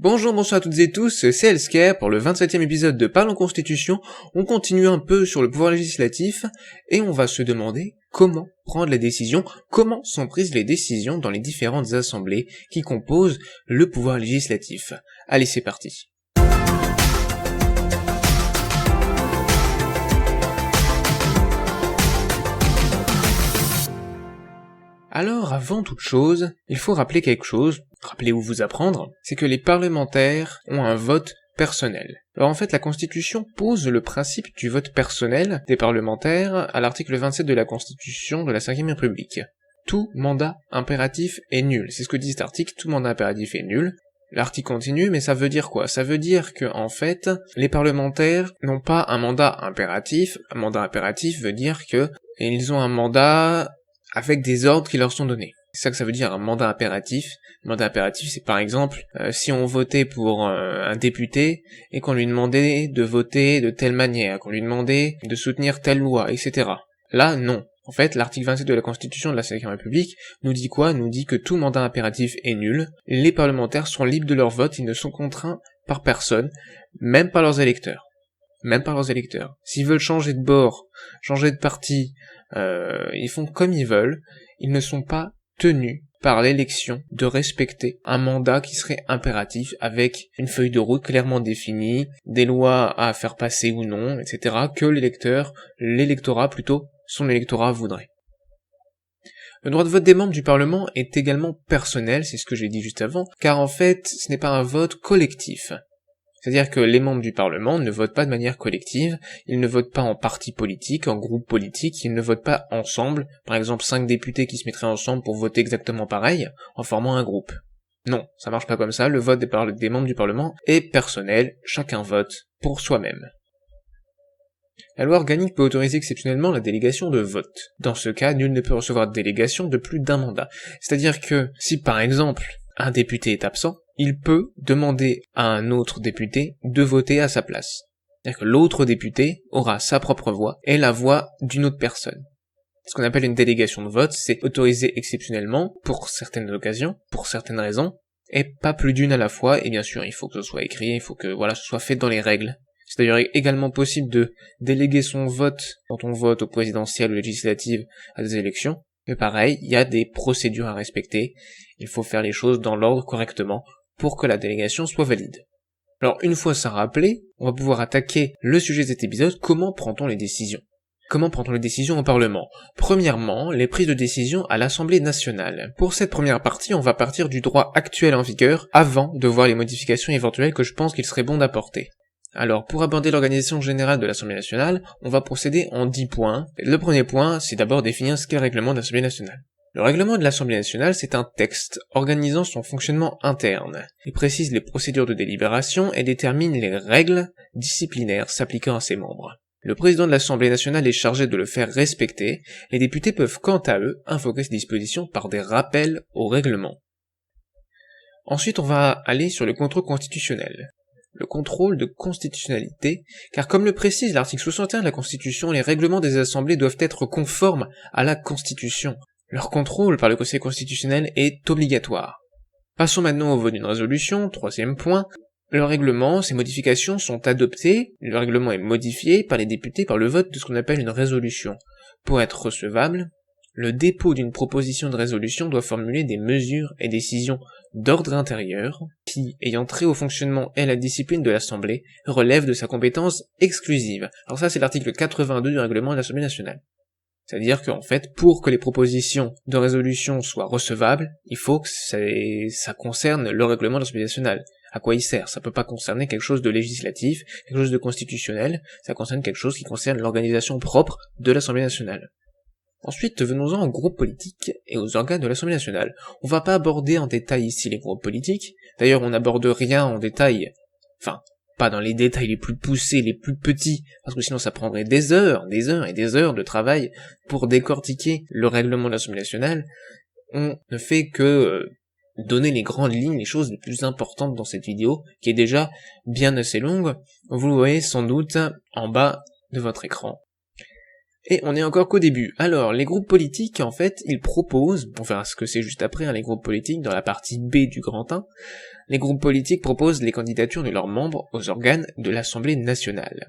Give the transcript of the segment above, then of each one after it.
Bonjour, bonsoir à toutes et tous, c'est Elsker pour le 27e épisode de Parlons Constitution. On continue un peu sur le pouvoir législatif et on va se demander comment prendre les décisions, comment sont prises les décisions dans les différentes assemblées qui composent le pouvoir législatif. Allez, c'est parti. Alors, avant toute chose, il faut rappeler quelque chose, rappeler ou vous apprendre, c'est que les parlementaires ont un vote personnel. Alors en fait, la Constitution pose le principe du vote personnel des parlementaires à l'article 27 de la Constitution de la 5e République. Tout mandat impératif est nul. C'est ce que dit cet article, tout mandat impératif est nul. L'article continue, mais ça veut dire quoi? Ça veut dire que, en fait, les parlementaires n'ont pas un mandat impératif. Un mandat impératif veut dire que ils ont un mandat avec des ordres qui leur sont donnés. C'est ça que ça veut dire un mandat impératif. Un mandat impératif, c'est par exemple, si on votait pour un député et qu'on lui demandait de voter de telle manière, qu'on lui demandait de soutenir telle loi, etc. Là, non. En fait, l'article 27 de la Constitution de la 5e République nous dit quoi? Nous dit que tout mandat impératif est nul. Les parlementaires sont libres de leur vote, ils ne sont contraints par personne, même par leurs électeurs. Même par leurs électeurs. S'ils veulent changer de bord, changer de parti, ils font comme ils veulent, ils ne sont pas tenus par l'élection de respecter un mandat qui serait impératif avec une feuille de route clairement définie, des lois à faire passer ou non, etc., que l'électorat plutôt, son électorat voudrait. Le droit de vote des membres du Parlement est également personnel, c'est ce que j'ai dit juste avant, car en fait, ce n'est pas un vote collectif. C'est-à-dire que les membres du Parlement ne votent pas de manière collective, ils ne votent pas en parti politique, en groupe politique, ils ne votent pas ensemble, par exemple 5 députés qui se mettraient ensemble pour voter exactement pareil, en formant un groupe. Non, ça marche pas comme ça, le vote des membres du Parlement est personnel, chacun vote pour soi-même. La loi organique peut autoriser exceptionnellement la délégation de vote. Dans ce cas, nul ne peut recevoir de délégation de plus d'un mandat. C'est-à-dire que, si par exemple, un député est absent, il peut demander à un autre député de voter à sa place. C'est-à-dire que l'autre député aura sa propre voix et la voix d'une autre personne. Ce qu'on appelle une délégation de vote, c'est autorisé exceptionnellement, pour certaines occasions, pour certaines raisons, et pas plus d'une à la fois, et bien sûr, il faut que ce soit écrit, il faut que, ce soit fait dans les règles. C'est d'ailleurs également possible de déléguer son vote, quand on vote au présidentiel ou législative, à des élections. Mais pareil, il y a des procédures à respecter, il faut faire les choses dans l'ordre correctement, pour que la délégation soit valide. Alors une fois ça rappelé, on va pouvoir attaquer le sujet de cet épisode, comment prend-on les décisions? Comment prend-on les décisions au Parlement? Premièrement, les prises de décision à l'Assemblée nationale. Pour cette première partie, on va partir du droit actuel en vigueur, avant de voir les modifications éventuelles que je pense qu'il serait bon d'apporter. Alors, pour aborder l'organisation générale de l'Assemblée nationale, on va procéder en 10 points. Le premier point, c'est d'abord définir ce qu'est le règlement de l'Assemblée nationale. Le règlement de l'Assemblée nationale, c'est un texte organisant son fonctionnement interne. Il précise les procédures de délibération et détermine les règles disciplinaires s'appliquant à ses membres. Le président de l'Assemblée nationale est chargé de le faire respecter. Les députés peuvent quant à eux invoquer ces dispositions par des rappels au règlement. Ensuite, on va aller sur le contrôle constitutionnel. Le contrôle de constitutionnalité, car comme le précise l'article 61 de la Constitution, les règlements des assemblées doivent être conformes à la Constitution. Leur contrôle par le Conseil constitutionnel est obligatoire. Passons maintenant au vote d'une résolution, troisième point. Le règlement, ses modifications sont adoptées, le règlement est modifié par les députés par le vote de ce qu'on appelle une résolution. Pour être recevable, le dépôt d'une proposition de résolution doit formuler des mesures et décisions d'ordre intérieur qui, ayant trait au fonctionnement et à la discipline de l'Assemblée, relèvent de sa compétence exclusive. Alors ça, c'est l'article 82 du règlement de l'Assemblée nationale. C'est-à-dire qu'en fait, pour que les propositions de résolution soient recevables, il faut que ça concerne le règlement de l'Assemblée nationale. À quoi il sert? Ça peut pas concerner quelque chose de législatif, quelque chose de constitutionnel, ça concerne quelque chose qui concerne l'organisation propre de l'Assemblée nationale. Ensuite, venons-en aux groupes politiques et aux organes de l'Assemblée nationale. On va pas aborder en détail ici les groupes politiques, d'ailleurs on n'aborde rien en détail, pas dans les détails les plus poussés, les plus petits, parce que sinon ça prendrait des heures et des heures de travail pour décortiquer le règlement de l'Assemblée nationale. On ne fait que donner les grandes lignes, les choses les plus importantes dans cette vidéo, qui est déjà bien assez longue. Vous le voyez sans doute en bas de votre écran. Et on est encore qu'au début. Alors, les groupes politiques, en fait, ils proposent, on verra ce que c'est juste après, hein, les groupes politiques, dans la partie B du grand 1, les groupes politiques proposent les candidatures de leurs membres aux organes de l'Assemblée nationale.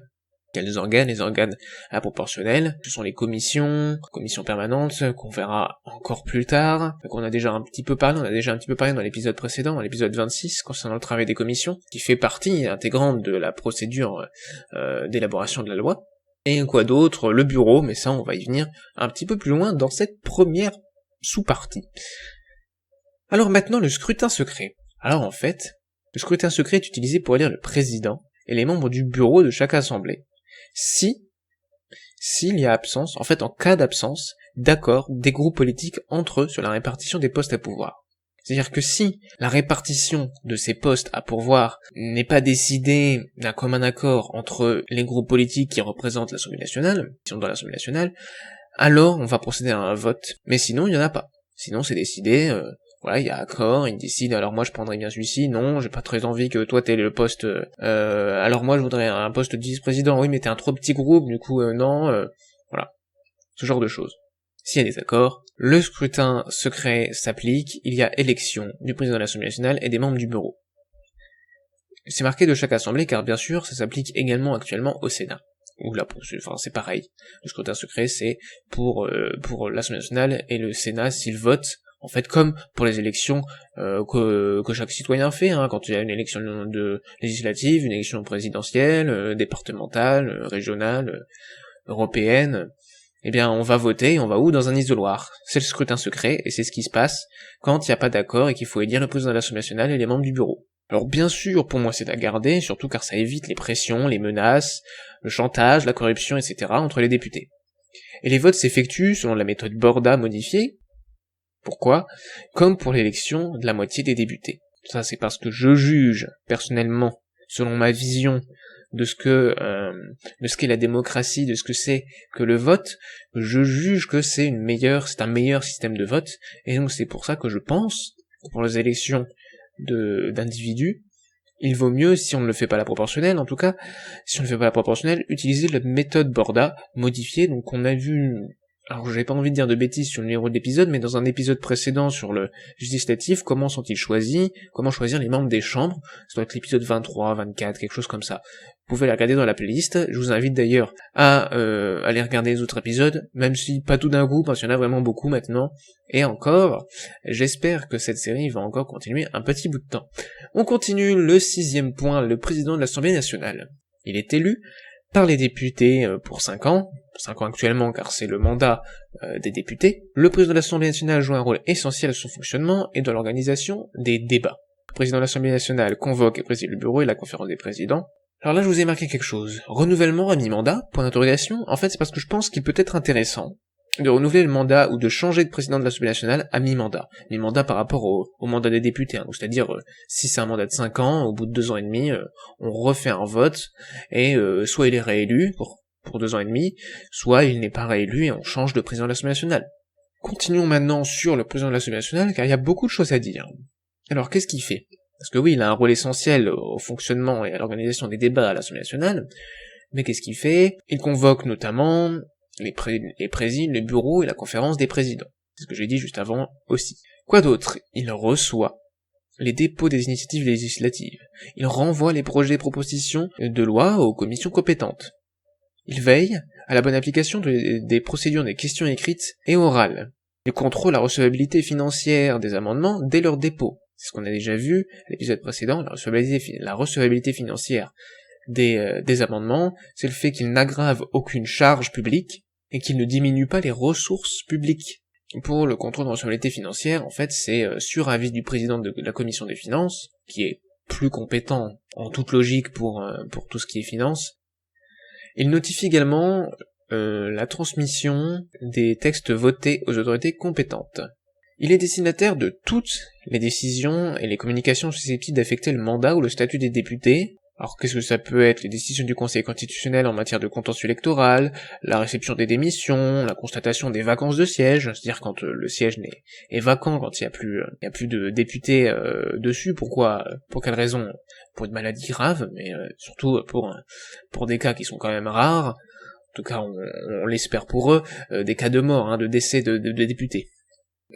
Quels organes? Les organes à proportionnels, ce sont les commissions permanentes, qu'on verra encore plus tard, qu'on a déjà un petit peu parlé, dans l'épisode précédent, dans l'épisode 26, concernant le travail des commissions, qui fait partie intégrante de la procédure d'élaboration de la loi. Et quoi d'autre? Le bureau, mais ça on va y venir un petit peu plus loin dans cette première sous-partie. Alors maintenant le scrutin secret. Alors en fait, le scrutin secret est utilisé pour élire le président et les membres du bureau de chaque assemblée. S'il y a absence, en fait en cas d'absence, d'accord des groupes politiques entre eux sur la répartition des postes à pourvoir. C'est-à-dire que si la répartition de ces postes à pourvoir n'est pas décidée d'un commun accord entre les groupes politiques qui représentent l'Assemblée nationale, qui sont dans l'Assemblée nationale, alors on va procéder à un vote. Mais sinon, il n'y en a pas. Sinon, c'est décidé, voilà, il y a accord, ils décident, alors moi je prendrais bien celui-ci, non, j'ai pas très envie que toi t'aies le poste, alors moi je voudrais un poste de vice-président, oui mais t'es un trop petit groupe, du coup non, voilà. Ce genre de choses. S'il y a des accords, le scrutin secret s'applique, il y a élection du président de l'Assemblée nationale et des membres du bureau. C'est marqué de chaque assemblée car bien sûr ça s'applique également actuellement au Sénat. Ou là, enfin c'est pareil. Le scrutin secret c'est pour l'Assemblée nationale et le Sénat s'ils votent, en fait comme pour les élections que chaque citoyen fait, hein, quand il y a une élection législative, une élection présidentielle, départementale, régionale, européenne. Eh bien, on va voter, on va où? Dans un isoloir. C'est le scrutin secret, et c'est ce qui se passe quand il n'y a pas d'accord et qu'il faut élire le président de l'Assemblée nationale et les membres du bureau. Alors bien sûr, pour moi c'est à garder, surtout car ça évite les pressions, les menaces, le chantage, la corruption, etc. entre les députés. Et les votes s'effectuent selon la méthode Borda modifiée. Pourquoi? Comme pour l'élection de la moitié des députés. Ça c'est parce que je juge, personnellement, selon ma vision, de ce qu'est la démocratie, de ce que c'est que le vote, je juge que c'est un meilleur système de vote, et donc c'est pour ça que je pense que pour les élections d'individus, il vaut mieux, si on ne le fait pas la proportionnelle, en tout cas, si on ne fait pas la proportionnelle, utiliser la méthode Borda modifiée, donc on a vu, alors j'ai pas envie de dire de bêtises sur le numéro de l'épisode, mais dans un épisode précédent sur le législatif, comment sont-ils choisis, comment choisir les membres des chambres, ça doit être l'épisode 23, 24, quelque chose comme ça. Vous pouvez les regarder dans la playlist, je vous invite d'ailleurs à aller regarder les autres épisodes, même si pas tout d'un coup, parce qu'il y en a vraiment beaucoup maintenant, et encore, j'espère que cette série va encore continuer un petit bout de temps. On continue le 6e point, le président de l'Assemblée nationale. Il est élu par les députés pour 5 ans actuellement car c'est le mandat des députés. Le président de l'Assemblée nationale joue un rôle essentiel à son fonctionnement et dans l'organisation des débats. Le président de l'Assemblée nationale convoque et préside le bureau et la conférence des présidents. Alors là je vous ai marqué quelque chose. Renouvellement à mi-mandat, point d'interrogation. En fait c'est parce que je pense qu'il peut être intéressant de renouveler le mandat ou de changer de président de l'Assemblée nationale à mi-mandat. Mi-mandat par rapport au mandat des députés, hein. Donc c'est-à-dire, si c'est un mandat de 5 ans, au bout de 2 ans et demi, on refait un vote, et soit il est réélu pour 2 ans et demi, soit il n'est pas réélu et on change de président de l'Assemblée nationale. Continuons maintenant sur le président de l'Assemblée nationale, car il y a beaucoup de choses à dire. Alors qu'est-ce qu'il fait? Parce que oui, il a un rôle essentiel au fonctionnement et à l'organisation des débats à l'Assemblée nationale, mais qu'est-ce qu'il fait? Il convoque notamment les présidents, le bureau et la conférence des présidents. C'est ce que j'ai dit juste avant aussi. Quoi d'autre? Il reçoit les dépôts des initiatives législatives. Il renvoie les projets et propositions de loi aux commissions compétentes. Il veille à la bonne application des procédures des questions écrites et orales. Il contrôle la recevabilité financière des amendements dès leur dépôt. C'est ce qu'on a déjà vu à l'épisode précédent, la recevabilité financière des amendements, c'est le fait qu'ils n'aggravent aucune charge publique et qu'ils ne diminuent pas les ressources publiques. Pour le contrôle de recevabilité financière, en fait, c'est sur avis du président de la commission des finances, qui est plus compétent en toute logique pour tout ce qui est finance. Il notifie également la transmission des textes votés aux autorités compétentes. Il est destinataire de toutes les décisions et les communications susceptibles d'affecter le mandat ou le statut des députés. Alors qu'est-ce que ça peut être? Les décisions du Conseil constitutionnel en matière de contentieux électoral, la réception des démissions, la constatation des vacances de siège, c'est-à-dire quand le siège est vacant, quand il y a plus de députés dessus. Pourquoi? Pour quelle raison? Pour une maladie grave, mais surtout pour des cas qui sont quand même rares. tout cas on l'espère pour eux, des cas de mort, de décès de députés.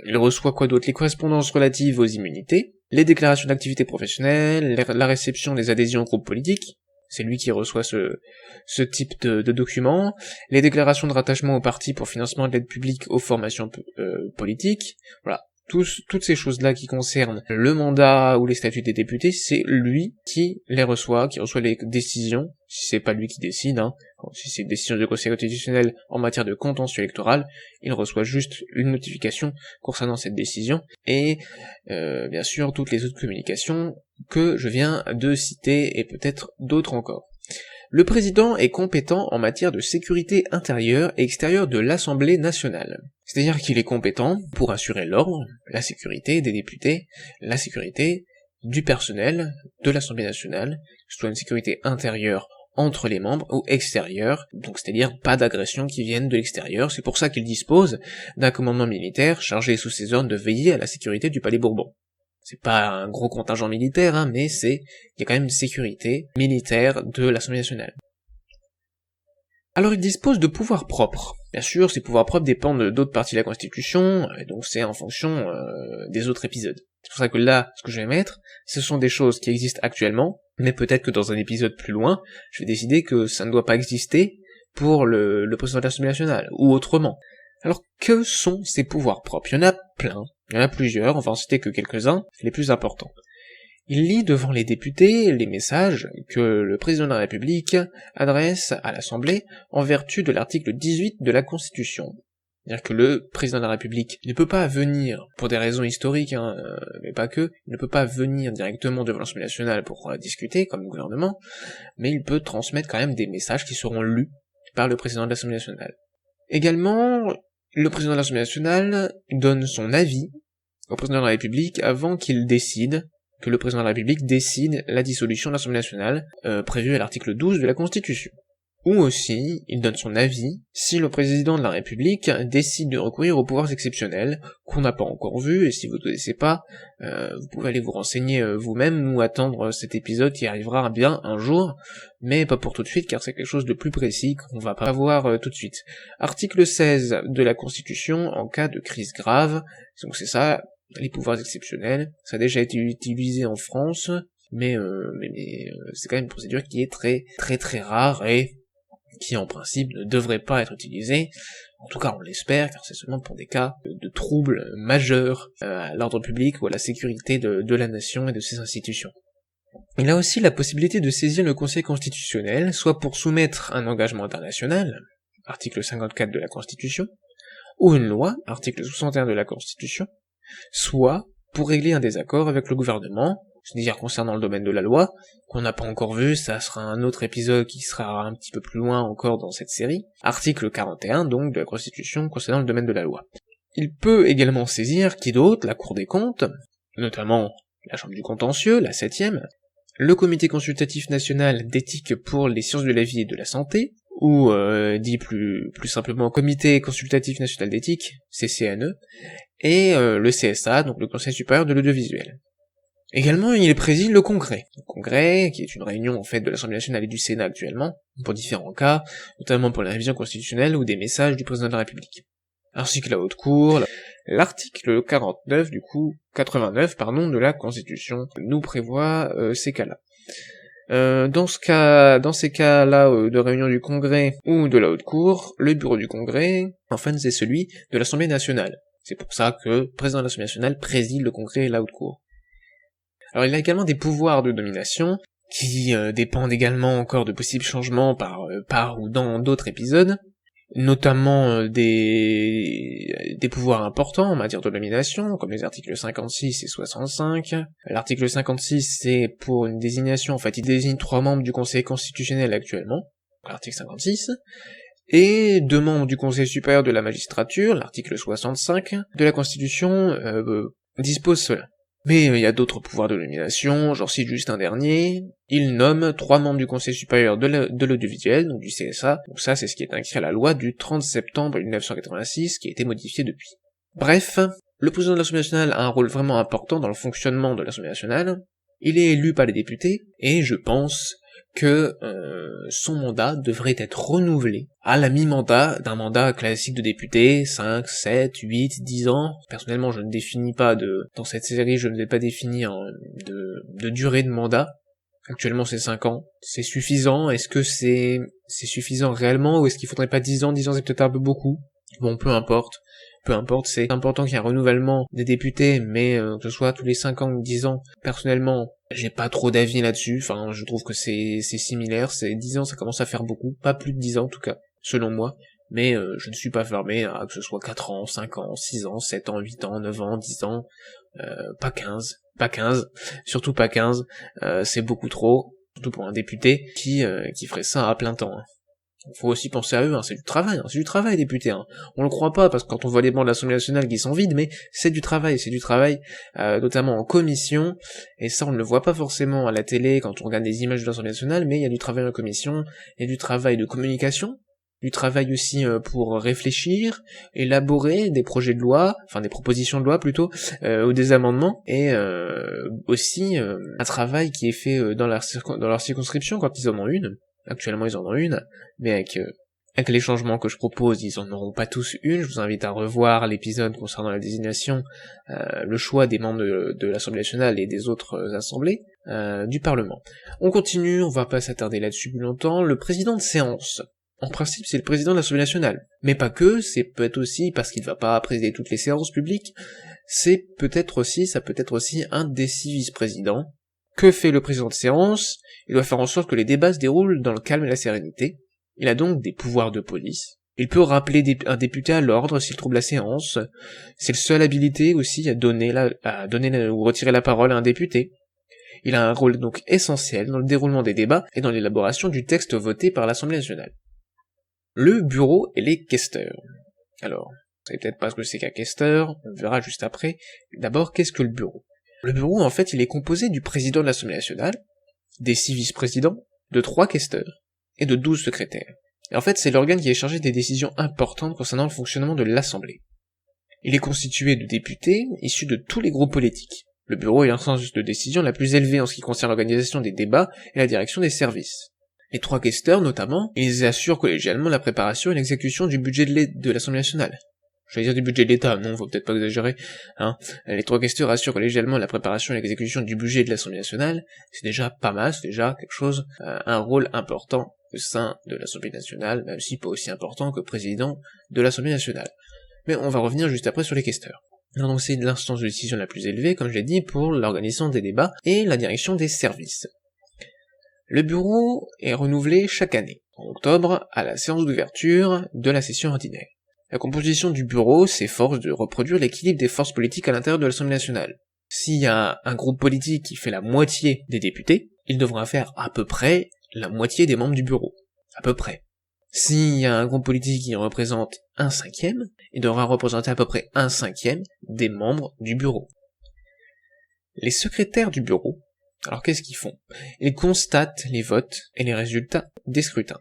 Il reçoit quoi d'autre? Les correspondances relatives aux immunités, les déclarations d'activité professionnelle, la réception des adhésions aux groupes politiques, c'est lui qui reçoit ce type de documents, les déclarations de rattachement au parti pour financement de l'aide publique aux formations politiques, voilà. Toutes ces choses-là qui concernent le mandat ou les statuts des députés, c'est lui qui les reçoit, qui reçoit les décisions, si c'est pas lui qui décide, si c'est une décision du Conseil constitutionnel en matière de contentieux électoral, il reçoit juste une notification concernant cette décision, et bien sûr toutes les autres communications que je viens de citer, et peut-être d'autres encore. Le président est compétent en matière de sécurité intérieure et extérieure de l'Assemblée nationale. C'est-à-dire qu'il est compétent pour assurer l'ordre, la sécurité des députés, la sécurité du personnel de l'Assemblée nationale, que ce soit une sécurité intérieure entre les membres ou extérieure, donc c'est-à-dire pas d'agression qui viennent de l'extérieur. C'est pour ça qu'il dispose d'un commandement militaire chargé sous ses ordres de veiller à la sécurité du Palais Bourbon. C'est pas un gros contingent militaire, mais il y a quand même une sécurité militaire de l'Assemblée nationale. Alors il dispose de pouvoirs propres. Bien sûr, ces pouvoirs propres dépendent d'autres parties de la Constitution, et donc c'est en fonction des autres épisodes. C'est pour ça que là, ce que je vais mettre, ce sont des choses qui existent actuellement, mais peut-être que dans un épisode plus loin, je vais décider que ça ne doit pas exister pour le président de l'Assemblée nationale, ou autrement. Alors que sont ces pouvoirs propres? Il y en a plein. Il y en a plusieurs, on va en citer que quelques-uns, les plus importants. Il lit devant les députés les messages que le président de la République adresse à l'Assemblée en vertu de l'article 18 de la Constitution. C'est-à-dire que le président de la République ne peut pas venir, pour des raisons historiques, mais pas que, il ne peut pas venir directement devant l'Assemblée nationale pour discuter, comme le gouvernement, mais il peut transmettre quand même des messages qui seront lus par le président de l'Assemblée nationale. Également, le président de l'Assemblée nationale donne son avis au président de la République avant qu'il décide, que le président de la République décide la dissolution de l'Assemblée nationale, prévue à l'article 12 de la Constitution. Ou aussi, il donne son avis si le président de la République décide de recourir aux pouvoirs exceptionnels, qu'on n'a pas encore vu, et si vous ne connaissez pas, vous pouvez aller vous renseigner vous-même, ou attendre cet épisode qui arrivera bien un jour, mais pas pour tout de suite, car c'est quelque chose de plus précis qu'on va pas voir tout de suite. Article 16 de la Constitution, en cas de crise grave, donc c'est ça, les pouvoirs exceptionnels, ça a déjà été utilisé en France, mais c'est quand même une procédure qui est très très très rare, et qui en principe ne devrait pas être utilisée, en tout cas on l'espère, car c'est seulement pour des cas de troubles majeurs à l'ordre public ou à la sécurité de la nation et de ses institutions. Il a aussi la possibilité de saisir le Conseil constitutionnel, soit pour soumettre un engagement international, article 54 de la Constitution, ou une loi, article 61 de la Constitution, soit pour régler un désaccord avec le gouvernement, c'est-à-dire concernant le domaine de la loi, qu'on n'a pas encore vu, ça sera un autre épisode qui sera un petit peu plus loin encore dans cette série, article 41 donc de la Constitution concernant le domaine de la loi. Il peut également saisir, qui d'autre, la Cour des comptes, notamment la Chambre du contentieux, la 7e, le Comité consultatif national d'éthique pour les sciences de la vie et de la santé, ou dit plus simplement Comité consultatif national d'éthique, CCNE, et le CSA, donc le Conseil supérieur de l'audiovisuel. Également, il préside le Congrès. Le Congrès, qui est une réunion en fait de l'Assemblée nationale et du Sénat actuellement, pour différents cas, notamment pour la révision constitutionnelle ou des messages du président de la République. Ainsi que la Haute Cour, l'article 89 de la Constitution nous prévoit ces cas-là. Dans ces cas-là de réunion du Congrès ou de la Haute Cour, le bureau du Congrès, enfin, c'est celui de l'Assemblée nationale. C'est pour ça que le président de l'Assemblée nationale préside le Congrès et la Haute Cour. Alors il a également des pouvoirs de nomination, qui dépendent également encore de possibles changements par ou dans d'autres épisodes, notamment des pouvoirs importants en matière de nomination, comme les articles 56 et 65. L'article 56, c'est pour une désignation, en fait, il désigne 3 membres du Conseil constitutionnel actuellement, l'article 56, et 2 membres du Conseil supérieur de la magistrature, l'article 65 de la Constitution dispose cela. Mais il y a d'autres pouvoirs de nomination, j'en cite juste un dernier, il nomme 3 membres du Conseil supérieur de l'audiovisuel, donc du CSA, donc ça c'est ce qui est inscrit à la loi du 30 septembre 1986, qui a été modifié depuis. Bref, le président de l'Assemblée nationale a un rôle vraiment important dans le fonctionnement de l'Assemblée nationale, il est élu par les députés, et je pense que son mandat devrait être renouvelé à la mi-mandat d'un mandat classique de député, 5, 7, 8, 10 ans. Personnellement, je ne définis pas dans cette série, je ne vais pas définir de durée de mandat. Actuellement, c'est 5 ans. C'est suffisant? Est-ce que c'est suffisant réellement, ou est-ce qu'il faudrait pas 10 ans? 10 ans, c'est peut-être un peu beaucoup. Bon, peu importe. Peu importe, c'est important qu'il y ait un renouvellement des députés, mais que ce soit tous les 5 ans ou 10 ans, personnellement, j'ai pas trop d'avis là-dessus. Enfin, je trouve que c'est similaire. C'est 10 ans, ça commence à faire beaucoup. Pas plus de 10 ans, en tout cas, selon moi. Mais je ne suis pas fermé à que ce soit 4 ans, 5 ans, 6 ans, 7 ans, 8 ans, 9 ans, 10 ans, pas 15, surtout pas 15, c'est beaucoup trop, surtout pour un député qui ferait ça à plein temps. Hein. Faut aussi penser à eux, hein, c'est du travail député. Hein. On le croit pas, parce que quand on voit les bancs de l'Assemblée nationale qui sont vides, mais c'est du travail, notamment en commission, et ça on ne le voit pas forcément à la télé quand on regarde des images de l'Assemblée nationale, mais il y a du travail en commission, il y a du travail de communication, du travail aussi pour réfléchir, élaborer des projets de loi, enfin des propositions de loi plutôt, ou des amendements, et aussi un travail qui est fait dans leur circonscription quand ils en ont une. Actuellement ils en ont une, mais avec les changements que je propose, ils en auront pas tous une. Je vous invite à revoir l'épisode concernant la désignation, le choix des membres de l'Assemblée nationale et des autres assemblées du Parlement. On continue, on va pas s'attarder là-dessus plus longtemps. Le président de séance. En principe, c'est le président de l'Assemblée nationale. Mais pas que, c'est peut-être aussi parce qu'il va pas présider toutes les séances publiques, ça peut être aussi un des 6 vice-présidents. Que fait le président de séance? Il doit faire en sorte que les débats se déroulent dans le calme et la sérénité. Il a donc des pouvoirs de police. Il peut rappeler un député à l'ordre s'il trouble la séance. C'est le seul habilité aussi à donner ou retirer la parole à un député. Il a un rôle donc essentiel dans le déroulement des débats et dans l'élaboration du texte voté par l'Assemblée nationale. Le bureau et les questeurs. Alors, vous savez peut-être pas ce que c'est qu'un questeur, on verra juste après. D'abord, qu'est-ce que le bureau? Le bureau, en fait, il est composé du président de l'Assemblée nationale, des 6 vice-présidents, de 3 questeurs, et de 12 secrétaires. Et en fait, c'est l'organe qui est chargé des décisions importantes concernant le fonctionnement de l'Assemblée. Il est constitué de députés issus de tous les groupes politiques. Le bureau est l'instance de décision la plus élevée en ce qui concerne l'organisation des débats et la direction des services. Les 3 questeurs, notamment, ils assurent collégialement la préparation et l'exécution du budget de l'Assemblée nationale. Je vais dire du budget de l'État, non, faut peut-être pas exagérer, hein. Les 3 questeurs assurent collégialement la préparation et l'exécution du budget de l'Assemblée nationale, c'est déjà pas mal, c'est déjà quelque chose, un rôle important au sein de l'Assemblée nationale, même si pas aussi important que président de l'Assemblée nationale. Mais on va revenir juste après sur les questeurs. Alors donc c'est l'instance de décision la plus élevée, comme je l'ai dit, pour l'organisation des débats et la direction des services. Le bureau est renouvelé chaque année, en octobre, à la séance d'ouverture de la session ordinaire. La composition du bureau s'efforce de reproduire l'équilibre des forces politiques à l'intérieur de l'Assemblée nationale. S'il y a un groupe politique qui fait la moitié des députés, il devra faire à peu près la moitié des membres du bureau. À peu près. S'il y a un groupe politique qui représente 1/5, il devra représenter à peu près 1/5 des membres du bureau. Les secrétaires du bureau, alors qu'est-ce qu'ils font? Ils constatent les votes et les résultats des scrutins.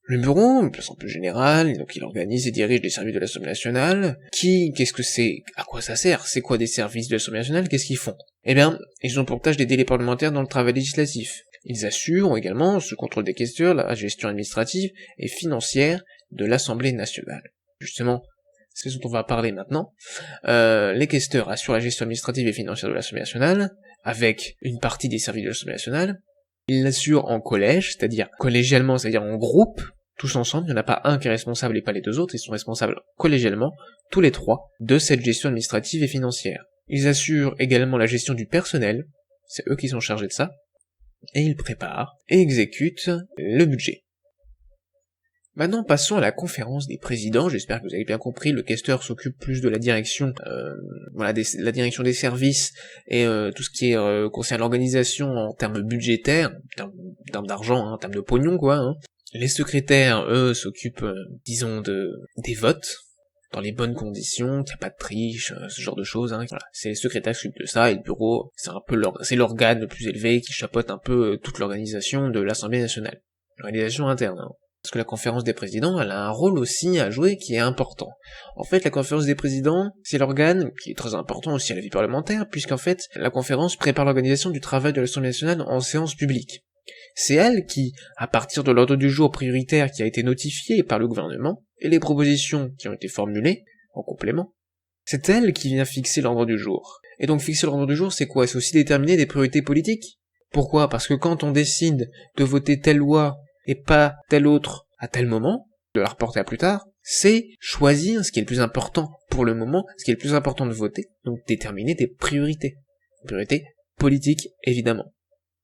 Le bureau, de façon plus générale, donc il organise et dirige les services de l'Assemblée nationale. Qu'est-ce que c'est? À quoi ça sert? C'est quoi des services de l'Assemblée nationale? Qu'est-ce qu'ils font? Eh bien, ils ont pour tâche d'aider les parlementaires dans le travail législatif. Ils assurent également, sous contrôle des questeurs, la gestion administrative et financière de l'Assemblée nationale. Justement, c'est ce dont on va parler maintenant. Les questeurs assurent la gestion administrative et financière de l'Assemblée nationale, avec une partie des services de l'Assemblée nationale. Ils l'assurent en collège, c'est-à-dire collégialement, c'est-à-dire en groupe, tous ensemble, il n'y en a pas un qui est responsable et pas les 2 autres, ils sont responsables collégialement, tous les 3, de cette gestion administrative et financière. Ils assurent également la gestion du personnel, c'est eux qui sont chargés de ça, et ils préparent et exécutent le budget. Maintenant, passons à la conférence des présidents. J'espère que vous avez bien compris, le questeur s'occupe plus de la direction, la direction des services et tout ce qui concerne l'organisation en termes budgétaires, en termes d'argent, en termes de pognon, quoi. Hein. Les secrétaires, eux, s'occupent, disons, des votes, dans les bonnes conditions, qu'il n'y a pas de triche, ce genre de choses. Hein. Voilà. C'est les secrétaires qui s'occupent de ça, et le bureau, c'est l'organe le plus élevé qui chapeaute un peu toute l'organisation de l'Assemblée nationale. L'organisation interne, hein. Parce que la conférence des présidents, elle a un rôle aussi à jouer qui est important. En fait, la conférence des présidents, c'est l'organe qui est très important aussi à la vie parlementaire, puisqu'en fait, la conférence prépare l'organisation du travail de l'Assemblée nationale en séance publique. C'est elle qui, à partir de l'ordre du jour prioritaire qui a été notifié par le gouvernement, et les propositions qui ont été formulées, en complément, c'est elle qui vient fixer l'ordre du jour. Et donc fixer l'ordre du jour, c'est quoi? C'est aussi déterminer des priorités politiques. Pourquoi? Parce que quand on décide de voter telle loi et pas telle autre à tel moment, de la reporter à plus tard, c'est choisir ce qui est le plus important pour le moment, ce qui est le plus important de voter, donc déterminer des priorités. Priorités politiques, évidemment.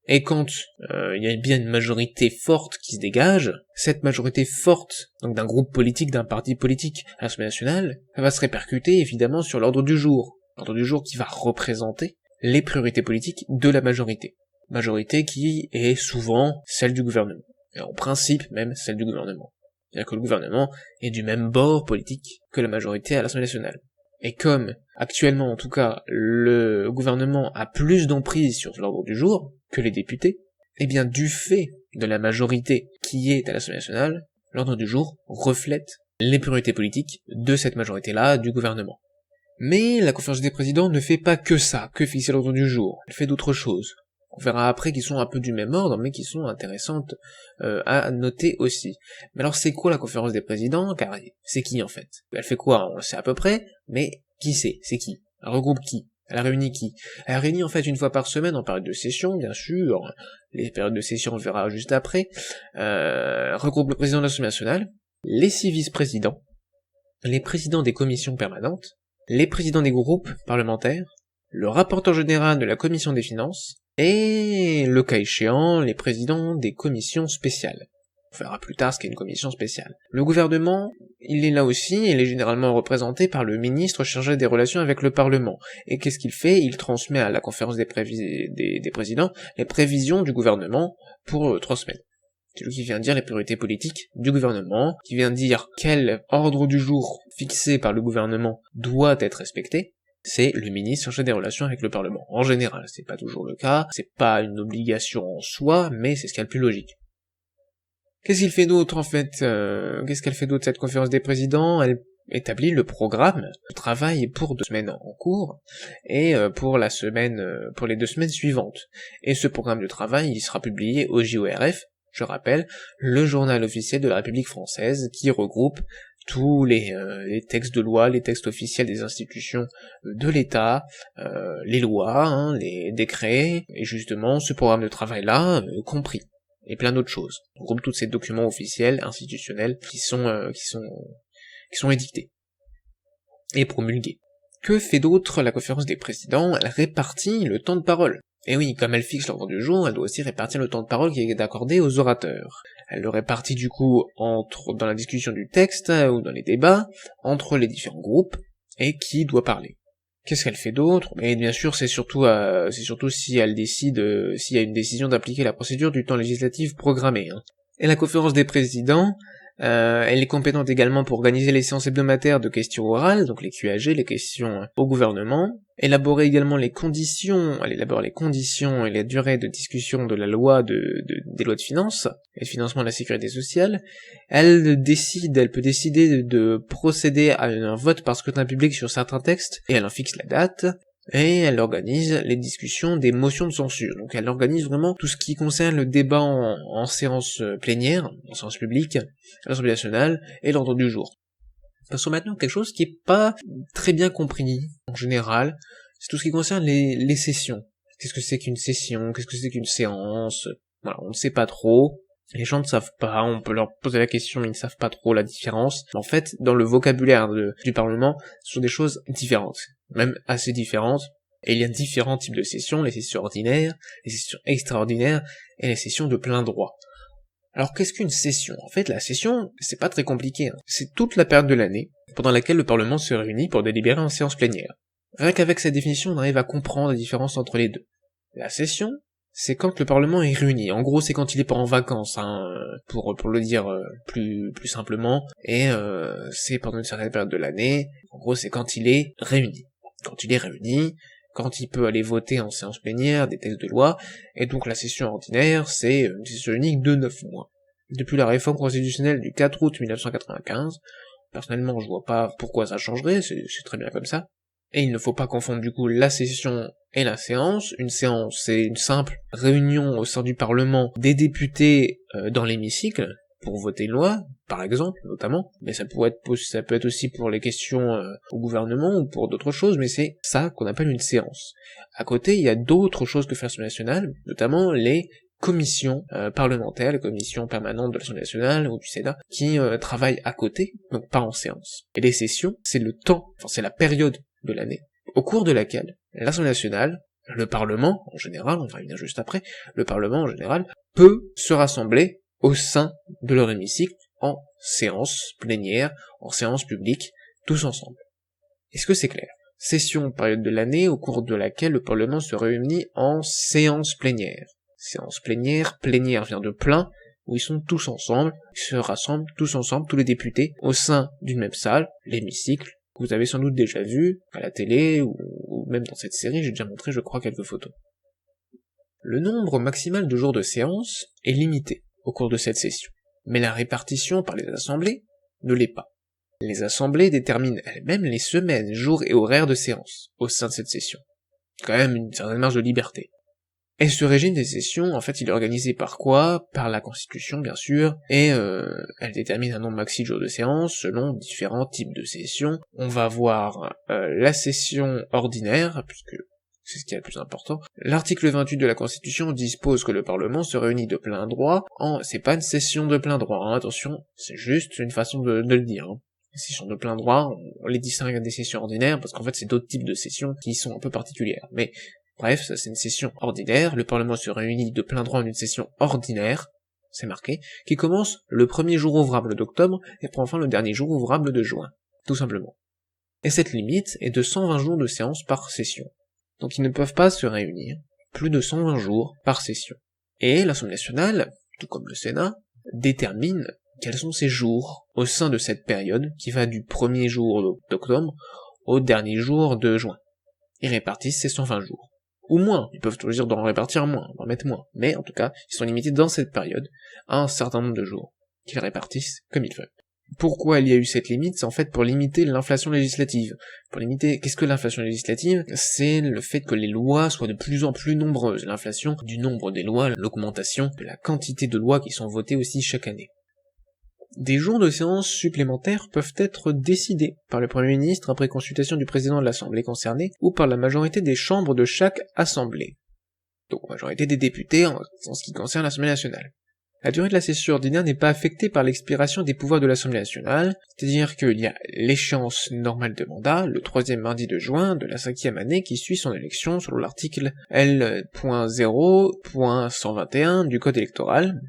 Et quand il y a bien une majorité forte qui se dégage, cette majorité forte, donc d'un groupe politique, d'un parti politique à l'Assemblée nationale, ça va se répercuter évidemment sur l'ordre du jour. L'ordre du jour qui va représenter les priorités politiques de la majorité. Majorité qui est souvent celle du gouvernement. Et en principe même celle du gouvernement. C'est-à-dire que le gouvernement est du même bord politique que la majorité à l'Assemblée nationale. Et comme, actuellement en tout cas, le gouvernement a plus d'emprise sur l'ordre du jour que les députés, eh bien du fait de la majorité qui est à l'Assemblée nationale, l'ordre du jour reflète les priorités politiques de cette majorité-là, du gouvernement. Mais la conférence des présidents ne fait pas que ça, que fixer l'ordre du jour, elle fait d'autres choses. On verra après qui sont un peu du même ordre, mais qui sont intéressantes à noter aussi. Mais alors c'est quoi la conférence des présidents? Car c'est qui en fait? Elle fait quoi? On le sait à peu près, mais qui c'est? C'est qui? Elle regroupe qui? Elle réunit qui? Elle réunit en fait une fois par semaine en période de session, bien sûr, les périodes de session on verra juste après, regroupe le président de l'Assemblée nationale, les 6 vice-présidents, les présidents des commissions permanentes, les présidents des groupes parlementaires, le rapporteur général de la commission des finances, et, le cas échéant, les présidents des commissions spéciales. On verra plus tard ce qu'est une commission spéciale. Le gouvernement, il est là aussi, il est généralement représenté par le ministre chargé des relations avec le Parlement. Et qu'est-ce qu'il fait? Il transmet à la conférence des présidents les prévisions du gouvernement pour 3 semaines. C'est lui qui vient dire les priorités politiques du gouvernement, qui vient dire quel ordre du jour fixé par le gouvernement doit être respecté. C'est le ministre chargé des relations avec le Parlement. En général, c'est pas toujours le cas, c'est pas une obligation en soi, mais c'est ce qu'il y a de plus logique. Qu'est-ce qu'il fait d'autre en fait? Qu'est-ce qu'elle fait d'autre cette conférence des présidents? Elle établit le programme de travail pour 2 semaines en cours, et pour les 2 semaines suivantes. Et ce programme de travail, il sera publié au JORF, je rappelle, le journal officiel de la République française, qui regroupe tous les textes de loi, les textes officiels des institutions de l'État, les lois, les décrets, et justement ce programme de travail-là compris, et plein d'autres choses. On regroupe tous ces documents officiels, institutionnels, qui sont édictés et promulgués. Que fait d'autre la conférence des présidents? Elle répartit le temps de parole. Et oui, comme elle fixe l'ordre du jour, elle doit aussi répartir le temps de parole qui est accordé aux orateurs. Elle le répartit du coup dans la discussion du texte, ou dans les débats, entre les différents groupes, et qui doit parler. Qu'est-ce qu'elle fait d'autre? Et bien sûr, c'est surtout si elle décide, s'il y a une décision d'appliquer la procédure du temps législatif programmé. Et la conférence des présidents, elle est compétente également pour organiser les séances hebdomadaires de questions orales, donc les QAG, les questions au gouvernement, élaborer également les conditions et la durée de discussion de la loi des lois de finances, et de financement de la sécurité sociale. Elle peut décider de procéder à un vote par scrutin public sur certains textes, et elle en fixe la date, et elle organise les discussions des motions de censure. Donc elle organise vraiment tout ce qui concerne le débat en séance plénière, en séance publique, à l'Assemblée nationale, et l'ordre du jour. Passons maintenant à quelque chose qui est pas très bien compris, en général, c'est tout ce qui concerne les sessions. Qu'est-ce que c'est qu'une session? Qu'est-ce que c'est qu'une séance? Voilà, on ne sait pas trop. Les gens ne savent pas, on peut leur poser la question, mais ils ne savent pas trop la différence. En fait, dans le vocabulaire du Parlement, ce sont des choses différentes, même assez différentes, et il y a différents types de sessions, les sessions ordinaires, les sessions extraordinaires, et les sessions de plein droit. Alors qu'est-ce qu'une session? En fait, la session, c'est pas très compliqué, c'est toute la période de l'année, pendant laquelle le Parlement se réunit pour délibérer en séance plénière. Rien qu'avec cette définition, on arrive à comprendre la différence entre les deux. La session, c'est quand le Parlement est réuni. En gros, c'est quand il est pas en vacances, pour le dire plus simplement, et c'est pendant une certaine période de l'année. En gros, c'est quand il est réuni. Quand il peut aller voter en séance plénière des textes de loi, et donc la session ordinaire, c'est une session unique de 9 mois. Depuis la réforme constitutionnelle du 4 août 1995, personnellement, je vois pas pourquoi ça changerait, c'est très bien comme ça. Et il ne faut pas confondre du coup la session et la séance. Une séance, c'est une simple réunion au sein du Parlement des députés dans l'hémicycle, pour voter une loi, par exemple, notamment, mais ça peut être aussi pour les questions au gouvernement ou pour d'autres choses, mais c'est ça qu'on appelle une séance. À côté, il y a d'autres choses que fait l'Assemblée nationale, notamment les commissions parlementaires, les commissions permanentes de l'Assemblée nationale ou du Sénat, qui travaillent à côté, donc pas en séance. Et les sessions, c'est le temps, enfin c'est la période de l'année, au cours de laquelle l'Assemblée nationale, le Parlement en général, on va revenir juste après, le Parlement en général, peut se rassembler au sein de leur hémicycle, en séance plénière, en séance publique, tous ensemble. Est-ce que c'est clair? Session, période de l'année, au cours de laquelle le Parlement se réunit en séance plénière. Séance plénière, plénière vient de plein, où ils sont tous ensemble, ils se rassemblent tous ensemble, tous les députés, au sein d'une même salle, l'hémicycle, que vous avez sans doute déjà vu, à la télé, ou même dans cette série, j'ai déjà montré, je crois, quelques photos. Le nombre maximal de jours de séance est limité au cours de cette session, mais la répartition par les assemblées ne l'est pas. Les assemblées déterminent elles-mêmes les semaines, jours et horaires de séance au sein de cette session. Quand même une certaine marge de liberté. Et ce régime des sessions, en fait, il est organisé par quoi? Par la Constitution, bien sûr, et elle détermine un nombre maxi de jours de séance selon différents types de sessions. On va voir la session ordinaire, puisque c'est ce qui est le plus important. L'article 28 de la Constitution dispose que le Parlement se réunit de plein droit c'est pas une session de plein droit, hein, attention, c'est juste une façon de le dire, hein. Les sessions de plein droit, on les distingue des sessions ordinaires, parce qu'en fait c'est d'autres types de sessions qui sont un peu particulières. Mais bref, ça c'est une session ordinaire, le Parlement se réunit de plein droit en une session ordinaire, c'est marqué, qui commence le premier jour ouvrable d'octobre et prend fin le dernier jour ouvrable de juin, tout simplement. Et cette limite est de 120 jours de séance par session. Donc ils ne peuvent pas se réunir plus de 120 jours par session. Et l'Assemblée nationale, tout comme le Sénat, détermine quels sont ces jours au sein de cette période qui va du premier jour d'octobre au dernier jour de juin. Ils répartissent ces 120 jours. Ou moins, ils peuvent choisir d'en répartir moins, d'en mettre moins, mais en tout cas, ils sont limités dans cette période à un certain nombre de jours, qu'ils répartissent comme ils veulent. Pourquoi il y a eu cette limite? C'est en fait pour limiter l'inflation législative. Pour limiter, qu'est-ce que l'inflation législative? C'est le fait que les lois soient de plus en plus nombreuses. L'inflation du nombre des lois, l'augmentation de la quantité de lois qui sont votées aussi chaque année. Des jours de séance supplémentaires peuvent être décidés par le Premier ministre après consultation du président de l'Assemblée concernée ou par la majorité des chambres de chaque assemblée. Donc majorité des députés en ce qui concerne l'Assemblée nationale. La durée de la session ordinaire n'est pas affectée par l'expiration des pouvoirs de l'Assemblée nationale, c'est-à-dire qu'il y a l'échéance normale de mandat, le 3e mardi de juin de la 5e année qui suit son élection selon l'article L.0.121 du Code électoral,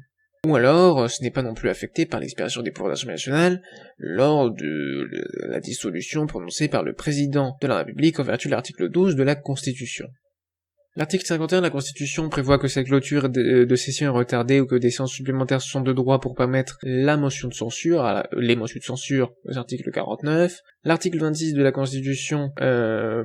ou alors ce n'est pas non plus affecté par l'expiration des pouvoirs de l'Assemblée nationale lors de la dissolution prononcée par le président de la République en vertu de l'article 12 de la Constitution. L'article 51 de la Constitution prévoit que cette clôture de session est retardée ou que des séances supplémentaires sont de droit pour permettre la motion de censure, les motions de censure aux articles 49. L'article 26 de la Constitution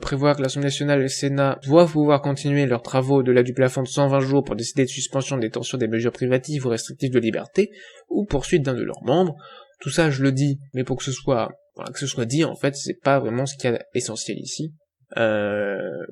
prévoit que l'Assemblée nationale et le Sénat doivent pouvoir continuer leurs travaux au-delà du plafond de 120 jours pour décider de suspension, détention des mesures privatives ou restrictives de liberté, ou poursuite d'un de leurs membres. Tout ça, je le dis, mais pour que ce soit dit, en fait, c'est pas vraiment ce qui est essentiel ici.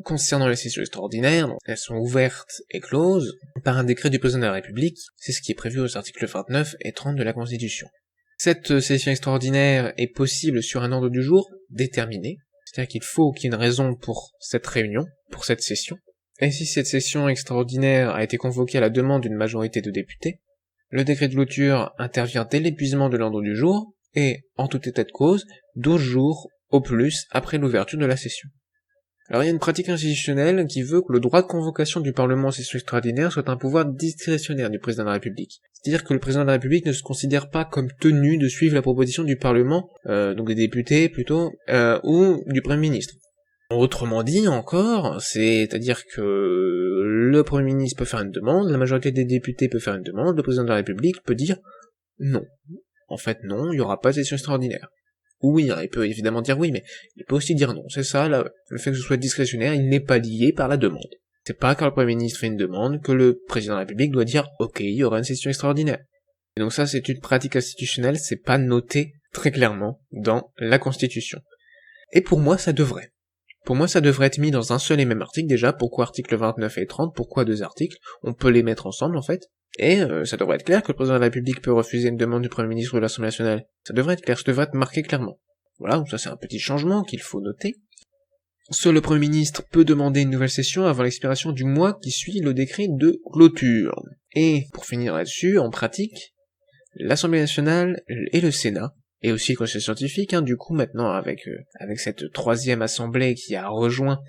Concernant les sessions extraordinaires, donc, elles sont ouvertes et closes par un décret du président de la République, c'est ce qui est prévu aux articles 29 et 30 de la Constitution. Cette session extraordinaire est possible sur un ordre du jour déterminé, c'est-à-dire qu'il faut qu'il y ait une raison pour cette réunion, pour cette session, et si cette session extraordinaire a été convoquée à la demande d'une majorité de députés, le décret de clôture intervient dès l'épuisement de l'ordre du jour, et, en tout état de cause, 12 jours au plus après l'ouverture de la session. Alors il y a une pratique institutionnelle qui veut que le droit de convocation du Parlement en session extraordinaire soit un pouvoir discrétionnaire du président de la République. C'est-à-dire que le président de la République ne se considère pas comme tenu de suivre la proposition du Parlement, donc des députés plutôt, ou du Premier ministre. Autrement dit encore, c'est-à-dire que le Premier ministre peut faire une demande, la majorité des députés peut faire une demande, le président de la République peut dire non. En fait non, il n'y aura pas de session extraordinaire. Oui, il peut évidemment dire oui, mais il peut aussi dire non. C'est ça, le fait que ce soit discrétionnaire, il n'est pas lié par la demande. C'est pas quand le Premier ministre fait une demande que le président de la République doit dire « Ok, il y aura une session extraordinaire ». Et donc ça, c'est une pratique institutionnelle, c'est pas noté très clairement dans la Constitution. Et pour moi, ça devrait. Pour moi, ça devrait être mis dans un seul et même article déjà. Pourquoi article 29 et 30? Pourquoi 2 articles? On peut les mettre ensemble, en fait. Et ça devrait être clair que le président de la République peut refuser une demande du Premier ministre ou de l'Assemblée nationale. Ça devrait être clair, ça devrait être marqué clairement. Voilà, donc ça c'est un petit changement qu'il faut noter. Seul le Premier ministre peut demander une nouvelle session avant l'expiration du mois qui suit le décret de clôture. Et, pour finir là-dessus, en pratique, l'Assemblée nationale et le Sénat, et aussi le Conseil scientifique, du coup maintenant avec cette troisième assemblée qui a rejoint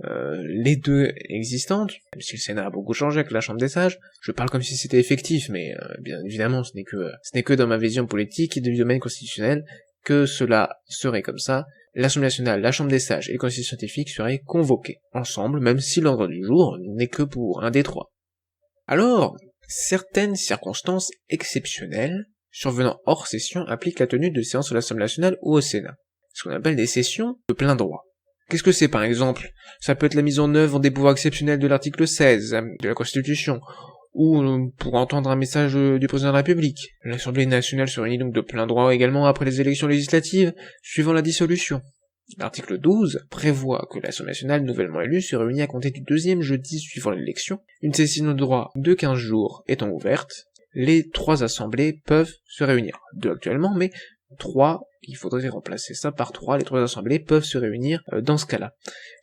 les deux existantes, même si le Sénat a beaucoup changé avec la Chambre des Sages, je parle comme si c'était effectif, mais bien évidemment ce n'est que dans ma vision politique et du domaine constitutionnel que cela serait comme ça. L'Assemblée nationale, la Chambre des Sages et le Conseil scientifique seraient convoqués ensemble, même si l'ordre du jour n'est que pour un des trois. Alors, certaines circonstances exceptionnelles survenant hors session impliquent la tenue de séances à l'Assemblée nationale ou au Sénat, ce qu'on appelle des sessions de plein droit. Qu'est-ce que c'est par exemple? Ça peut être la mise en œuvre des pouvoirs exceptionnels de l'article 16 de la Constitution, ou pour entendre un message du président de la République. L'Assemblée nationale se réunit donc de plein droit également après les élections législatives, suivant la dissolution. L'article 12 prévoit que l'Assemblée nationale nouvellement élue se réunit à compter du deuxième jeudi suivant l'élection, une session de droit de 15 jours étant ouverte. Les 3 assemblées peuvent se réunir. 2 actuellement, mais 3, il faudrait remplacer ça par 3, les 3 assemblées peuvent se réunir dans ce cas-là.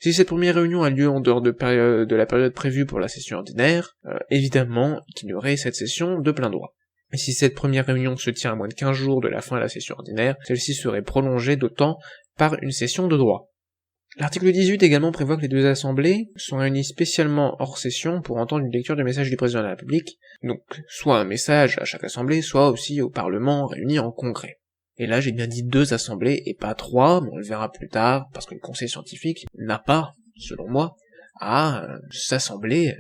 Si cette première réunion a lieu en dehors de la période prévue pour la session ordinaire, évidemment qu'il y aurait cette session de plein droit. Et si cette première réunion se tient à moins de 15 jours de la fin de la session ordinaire, celle-ci serait prolongée d'autant par une session de droit. L'article 18 également prévoit que les 2 assemblées sont réunies spécialement hors session pour entendre une lecture du message du président de la République, donc soit un message à chaque assemblée, soit aussi au Parlement réuni en congrès. Et là j'ai bien dit 2 assemblées et pas 3, mais on le verra plus tard, parce que le Conseil scientifique n'a pas, selon moi, à s'assembler,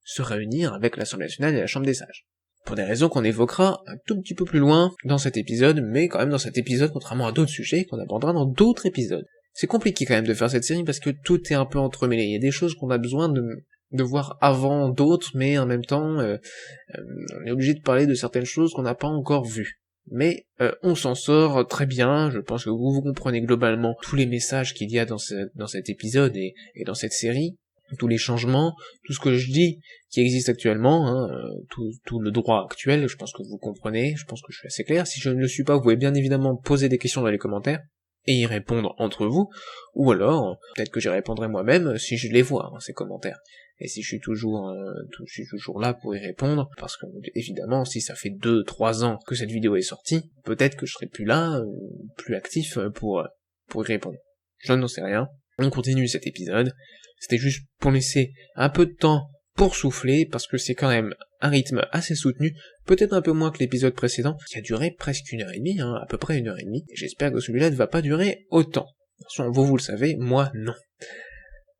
se réunir avec l'Assemblée nationale et la Chambre des Sages. Pour des raisons qu'on évoquera un tout petit peu plus loin dans cet épisode, mais quand même dans cet épisode, contrairement à d'autres sujets qu'on abordera dans d'autres épisodes. C'est compliqué quand même de faire cette série parce que tout est un peu entremêlé. Il y a des choses qu'on a besoin de voir avant d'autres, mais en même temps, on est obligé de parler de certaines choses qu'on n'a pas encore vues. Mais on s'en sort très bien, je pense que vous comprenez globalement tous les messages qu'il y a dans cet épisode et dans cette série, tous les changements, tout ce que je dis qui existe actuellement, tout le droit actuel, je pense que vous comprenez, je pense que je suis assez clair. Si je ne le suis pas, vous pouvez bien évidemment poser des questions dans les commentaires, et y répondre entre vous, ou alors, peut-être que j'y répondrai moi-même si je les vois, ces commentaires. Et si je suis toujours là pour y répondre, parce que, évidemment, si ça fait 2-3 ans que cette vidéo est sortie, peut-être que je serai plus là, plus actif pour y répondre. Je n'en sais rien. On continue cet épisode. C'était juste pour laisser un peu de temps pour souffler, parce que c'est quand même un rythme assez soutenu, peut-être un peu moins que l'épisode précédent, qui a duré presque 1h30, à peu près 1h30, et j'espère que celui-là ne va pas durer autant. Attention, vous le savez, moi non.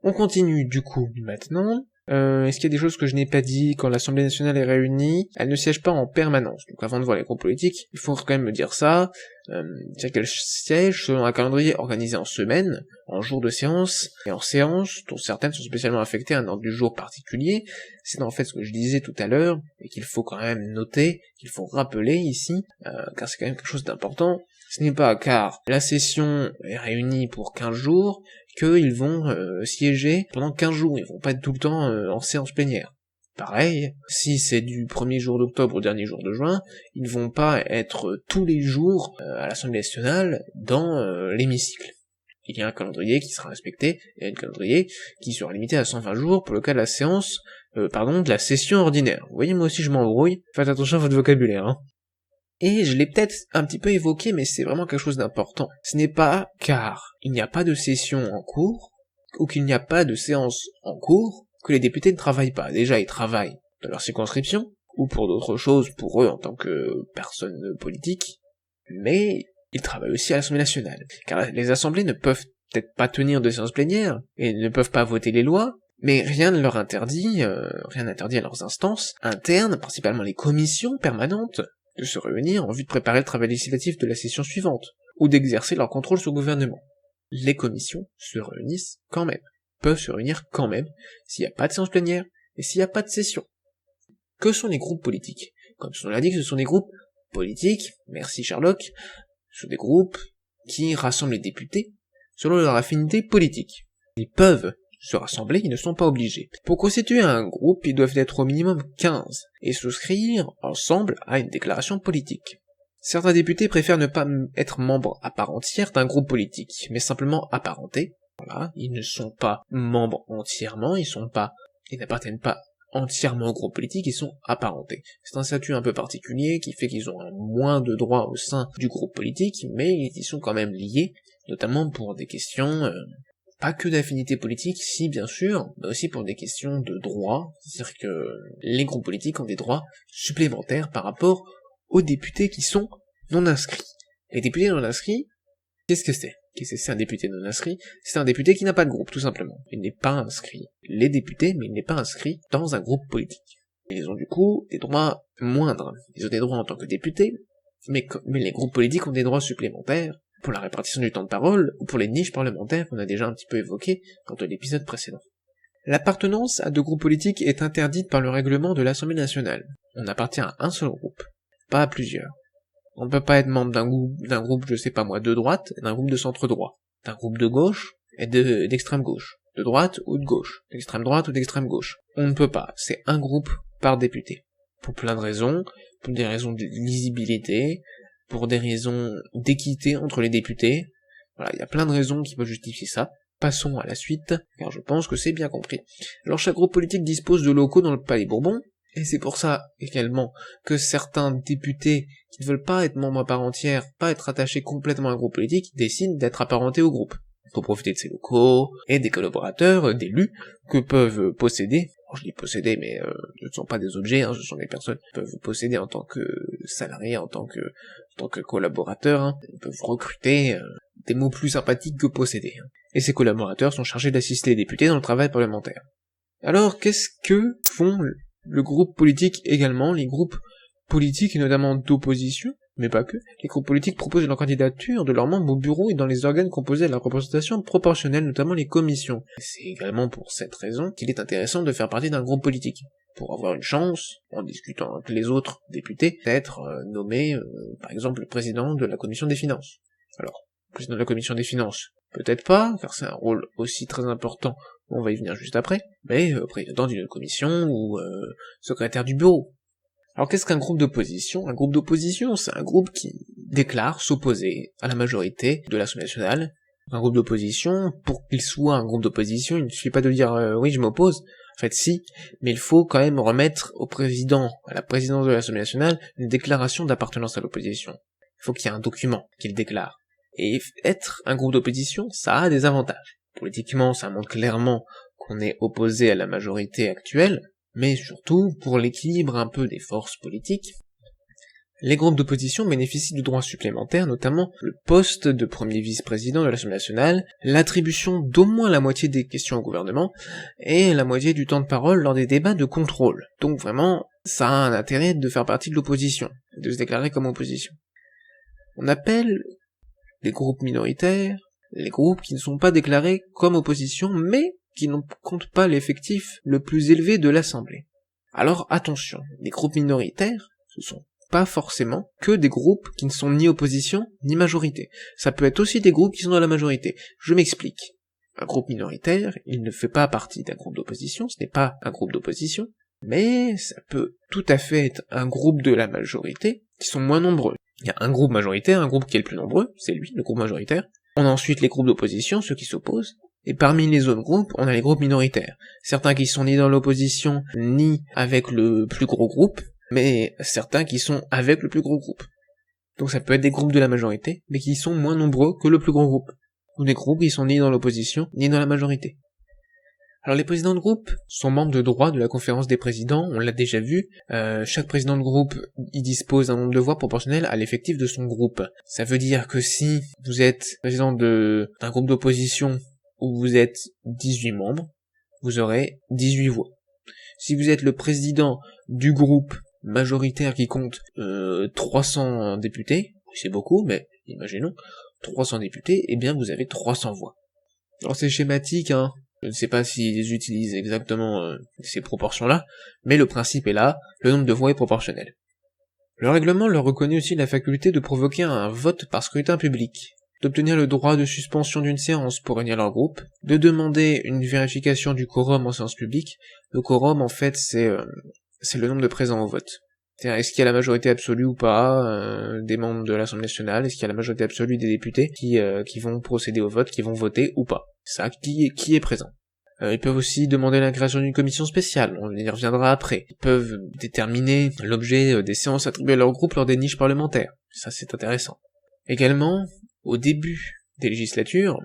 On continue du coup maintenant. Est-ce qu'il y a des choses que je n'ai pas dit quand l'Assemblée nationale est réunie? Elle ne siège pas en permanence, donc avant de voir les groupes politiques, il faut quand même me dire ça. C'est qu'elle siège selon un calendrier organisé en semaine, en jours de séance, et en séances, dont certaines sont spécialement affectées à un ordre du jour particulier. C'est en fait ce que je disais tout à l'heure, et qu'il faut quand même noter, qu'il faut rappeler ici, car c'est quand même quelque chose d'important. Ce n'est pas car la session est réunie pour 15 jours qu'ils vont siéger pendant 15 jours, ils vont pas être tout le temps en séance plénière. Pareil, si c'est du premier jour d'octobre au dernier jour de juin, ils ne vont pas être tous les jours à l'Assemblée nationale dans l'hémicycle. Il y a un calendrier qui sera respecté, et un calendrier qui sera limité à 120 jours pour le cas de la de la session ordinaire. Vous voyez, moi aussi je m'embrouille, faites attention à votre vocabulaire, Et je l'ai peut-être un petit peu évoqué, mais c'est vraiment quelque chose d'important. Ce n'est pas car il n'y a pas de session en cours, ou qu'il n'y a pas de séance en cours, que les députés ne travaillent pas. Déjà, ils travaillent dans leur circonscription, ou pour d'autres choses pour eux en tant que personnes politiques, mais ils travaillent aussi à l'Assemblée nationale. Car les assemblées ne peuvent peut-être pas tenir de séances plénières, et ne peuvent pas voter les lois, mais rien ne leur interdit, rien n'interdit à leurs instances internes, principalement les commissions permanentes, de se réunir en vue de préparer le travail législatif de la session suivante, ou d'exercer leur contrôle sur le gouvernement. Les commissions se réunissent quand même, peuvent se réunir quand même, s'il n'y a pas de séance plénière, et s'il n'y a pas de session. Que sont les groupes politiques? Comme son nom l'indique, ce sont des groupes politiques, merci Sherlock, ce sont des groupes qui rassemblent les députés selon leur affinité politique. Ils peuvent se rassembler, ils ne sont pas obligés. Pour constituer un groupe, ils doivent être au minimum 15 et souscrire ensemble à une déclaration politique. Certains députés préfèrent ne pas être membres à part entière d'un groupe politique, mais simplement apparentés. Voilà, ils ne sont pas membres entièrement, ils n'appartiennent pas entièrement au groupe politique, ils sont apparentés. C'est un statut un peu particulier qui fait qu'ils ont moins de droits au sein du groupe politique, mais ils sont quand même liés, notamment pour des questions pas que d'affinité politique, si bien sûr, mais aussi pour des questions de droit, c'est-à-dire que les groupes politiques ont des droits supplémentaires par rapport aux députés qui sont non inscrits. Les députés non inscrits, qu'est-ce que c'est ? Qu'est-ce que c'est un député non inscrit ? C'est un député qui n'a pas de groupe, tout simplement. Il n'est pas inscrit. Les députés, mais il n'est pas inscrit dans un groupe politique. Ils ont du coup des droits moindres. Ils ont des droits en tant que députés, mais les groupes politiques ont des droits supplémentaires pour la répartition du temps de parole, ou pour les niches parlementaires qu'on a déjà un petit peu évoquées dans l'épisode précédent. L'appartenance à deux groupes politiques est interdite par le règlement de l'Assemblée nationale. On appartient à un seul groupe, pas à plusieurs. On ne peut pas être membre d'un groupe, je sais pas moi, de droite, d'un groupe de centre droit, d'un groupe de gauche et d'extrême gauche, de droite ou de gauche, d'extrême droite ou d'extrême gauche. On ne peut pas, c'est un groupe par député. Pour plein de raisons, pour des raisons de lisibilité, pour des raisons d'équité entre les députés. Voilà, il y a plein de raisons qui peuvent justifier ça. Passons à la suite, car je pense que c'est bien compris. Alors chaque groupe politique dispose de locaux dans le Palais Bourbon, et c'est pour ça également que certains députés qui ne veulent pas être membres à part entière, pas être attachés complètement à un groupe politique, décident d'être apparentés au groupe. Pour profiter de ces locaux, et des collaborateurs, d'élus, que peuvent posséder, je dis posséder, mais ce ne sont pas des objets, ce sont des personnes qui peuvent posséder en tant que salariés, en tant que collaborateurs, ils peuvent recruter, des mots plus sympathiques que posséder. Et ces collaborateurs sont chargés d'assister les députés dans le travail parlementaire. Alors, qu'est-ce que font le groupe politique également, les groupes politiques, et notamment d'opposition, mais pas que, les groupes politiques proposent leur candidature de leurs membres au bureau et dans les organes composés à la représentation proportionnelle, notamment les commissions. C'est également pour cette raison qu'il est intéressant de faire partie d'un groupe politique, pour avoir une chance, en discutant avec les autres députés, d'être nommé, par exemple, président de la commission des finances. Alors, président de la commission des finances, peut-être pas, car c'est un rôle aussi très important, on va y venir juste après, mais président d'une commission ou secrétaire du bureau. Alors qu'est-ce qu'un groupe d'opposition ? Un groupe d'opposition, c'est un groupe qui déclare s'opposer à la majorité de l'Assemblée nationale. Un groupe d'opposition, pour qu'il soit un groupe d'opposition, il ne suffit pas de dire oui je m'oppose, en fait si, mais il faut quand même remettre au président, à la présidence de l'Assemblée nationale, une déclaration d'appartenance à l'opposition. Il faut qu'il y ait un document qu'il déclare. Et être un groupe d'opposition, ça a des avantages. Politiquement, ça montre clairement qu'on est opposé à la majorité actuelle, mais surtout pour l'équilibre un peu des forces politiques. Les groupes d'opposition bénéficient de droits supplémentaires, notamment le poste de premier vice-président de l'Assemblée nationale, l'attribution d'au moins la moitié des questions au gouvernement, et la moitié du temps de parole lors des débats de contrôle. Donc vraiment, ça a un intérêt de faire partie de l'opposition, de se déclarer comme opposition. On appelle les groupes minoritaires les groupes qui ne sont pas déclarés comme opposition, mais qui ne comptent pas l'effectif le plus élevé de l'Assemblée. Alors attention, les groupes minoritaires, ce sont pas forcément que des groupes qui ne sont ni opposition, ni majorité. Ça peut être aussi des groupes qui sont dans la majorité. Je m'explique. Un groupe minoritaire, il ne fait pas partie d'un groupe d'opposition, ce n'est pas un groupe d'opposition, mais ça peut tout à fait être un groupe de la majorité, qui sont moins nombreux. Il y a un groupe majoritaire, un groupe qui est le plus nombreux, c'est lui, le groupe majoritaire. On a ensuite les groupes d'opposition, ceux qui s'opposent, et parmi les autres groupes, on a les groupes minoritaires. Certains qui sont ni dans l'opposition, ni avec le plus gros groupe, mais certains qui sont avec le plus gros groupe. Donc ça peut être des groupes de la majorité, mais qui sont moins nombreux que le plus gros groupe. Ou des groupes qui sont ni dans l'opposition, ni dans la majorité. Alors les présidents de groupe sont membres de droit de la conférence des présidents, on l'a déjà vu, chaque président de groupe y dispose d'un nombre de voix proportionnel à l'effectif de son groupe. Ça veut dire que si vous êtes président d'un groupe d'opposition où vous êtes 18 membres, vous aurez 18 voix. Si vous êtes le président du groupe majoritaire qui compte 300 députés, c'est beaucoup, mais imaginons, 300 députés, eh bien vous avez 300 voix. Alors c'est schématique, hein. Je ne sais pas s'ils utilisent exactement ces proportions-là, mais le principe est là, le nombre de voix est proportionnel. Le règlement leur reconnaît aussi la faculté de provoquer un vote par scrutin public. d'obtenir le droit de suspension d'une séance pour réunir leur groupe, de demander une vérification du quorum en séance publique. Le quorum, en fait, c'est le nombre de présents au vote. C'est-à-dire, est-ce qu'il y a la majorité absolue ou pas des membres de l'Assemblée nationale, est-ce qu'il y a la majorité absolue des députés qui vont procéder au vote, qui vont voter ou pas. Ça, qui est présent. Ils peuvent aussi demander la création d'une commission spéciale, on y reviendra après. Ils peuvent déterminer l'objet des séances attribuées à leur groupe lors des niches parlementaires. Ça, c'est intéressant. Également, au début des législatures,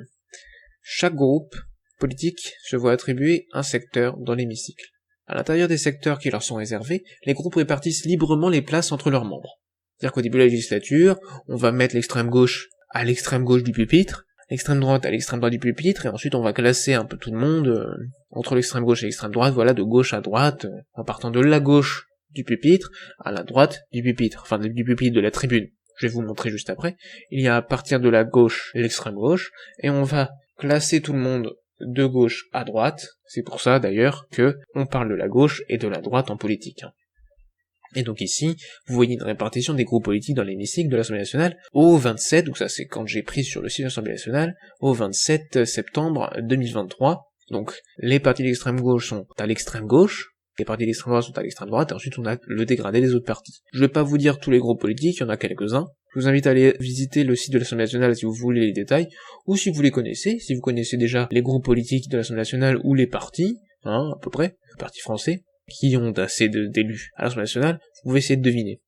chaque groupe politique se voit attribuer un secteur dans l'hémicycle. À l'intérieur des secteurs qui leur sont réservés, les groupes répartissent librement les places entre leurs membres. C'est-à-dire qu'au début de la législature, on va mettre l'extrême gauche à l'extrême gauche du pupitre, l'extrême droite à l'extrême droite du pupitre, et ensuite on va classer un peu tout le monde entre l'extrême gauche et l'extrême droite, voilà, de gauche à droite, en partant de la gauche du pupitre à la droite du pupitre, enfin du pupitre de la tribune. Je vais vous montrer juste après. Il y a à partir de la gauche l'extrême gauche, et on va classer tout le monde de gauche à droite. C'est pour ça d'ailleurs que on parle de la gauche et de la droite en politique. Et donc ici, vous voyez une répartition des groupes politiques dans l'hémicycle de l'Assemblée nationale au 27, donc ça c'est quand j'ai pris sur le site de l'Assemblée nationale, au 27 septembre 2023. Donc les partis d'extrême gauche sont à l'extrême gauche, les partis d'extrême droite sont à l'extrême droite, et ensuite on a le dégradé des autres partis. Je vais pas vous dire tous les groupes politiques, il y en a quelques-uns. Je vous invite à aller visiter le site de l'Assemblée nationale si vous voulez les détails, ou si vous les connaissez, si vous connaissez déjà les groupes politiques de l'Assemblée nationale ou les partis, à peu près, les partis français, qui ont assez d'élus à l'Assemblée nationale, vous pouvez essayer de deviner.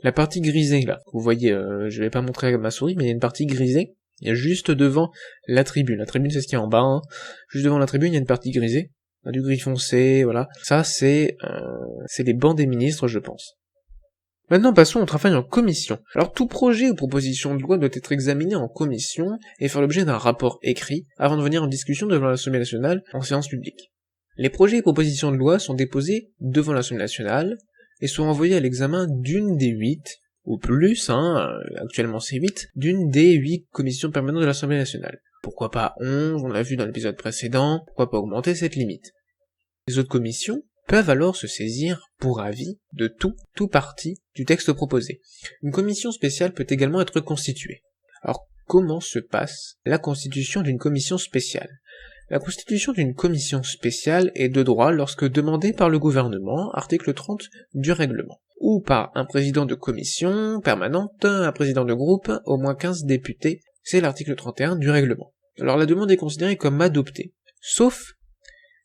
La partie grisée, là, vous voyez, je vais pas montrer avec ma souris, mais il y a une partie grisée, il y a juste devant la tribune. La tribune, c'est ce qui est en bas, Juste devant la tribune, il y a une partie grisée, du gris foncé, voilà. Ça, c'est les bancs des ministres, je pense. Maintenant, passons au travail en commission. Alors, tout projet ou proposition de loi doit être examiné en commission et faire l'objet d'un rapport écrit avant de venir en discussion devant l'Assemblée nationale en séance publique. Les projets et propositions de loi sont déposés devant l'Assemblée nationale et sont envoyés à l'examen d'une des 8, ou plus, actuellement c'est 8, d'une des 8 commissions permanentes de l'Assemblée nationale. Pourquoi pas 11, on l'a vu dans l'épisode précédent, pourquoi pas augmenter cette limite. Les autres commissions peuvent alors se saisir pour avis de tout parti du texte proposé. Une commission spéciale peut également être constituée. Alors, comment se passe la constitution d'une commission spéciale ? La constitution d'une commission spéciale est de droit lorsque demandée par le gouvernement, article 30 du règlement, ou par un président de commission permanente, un président de groupe, au moins 15 députés, c'est l'article 31 du règlement. Alors la demande est considérée comme adoptée, sauf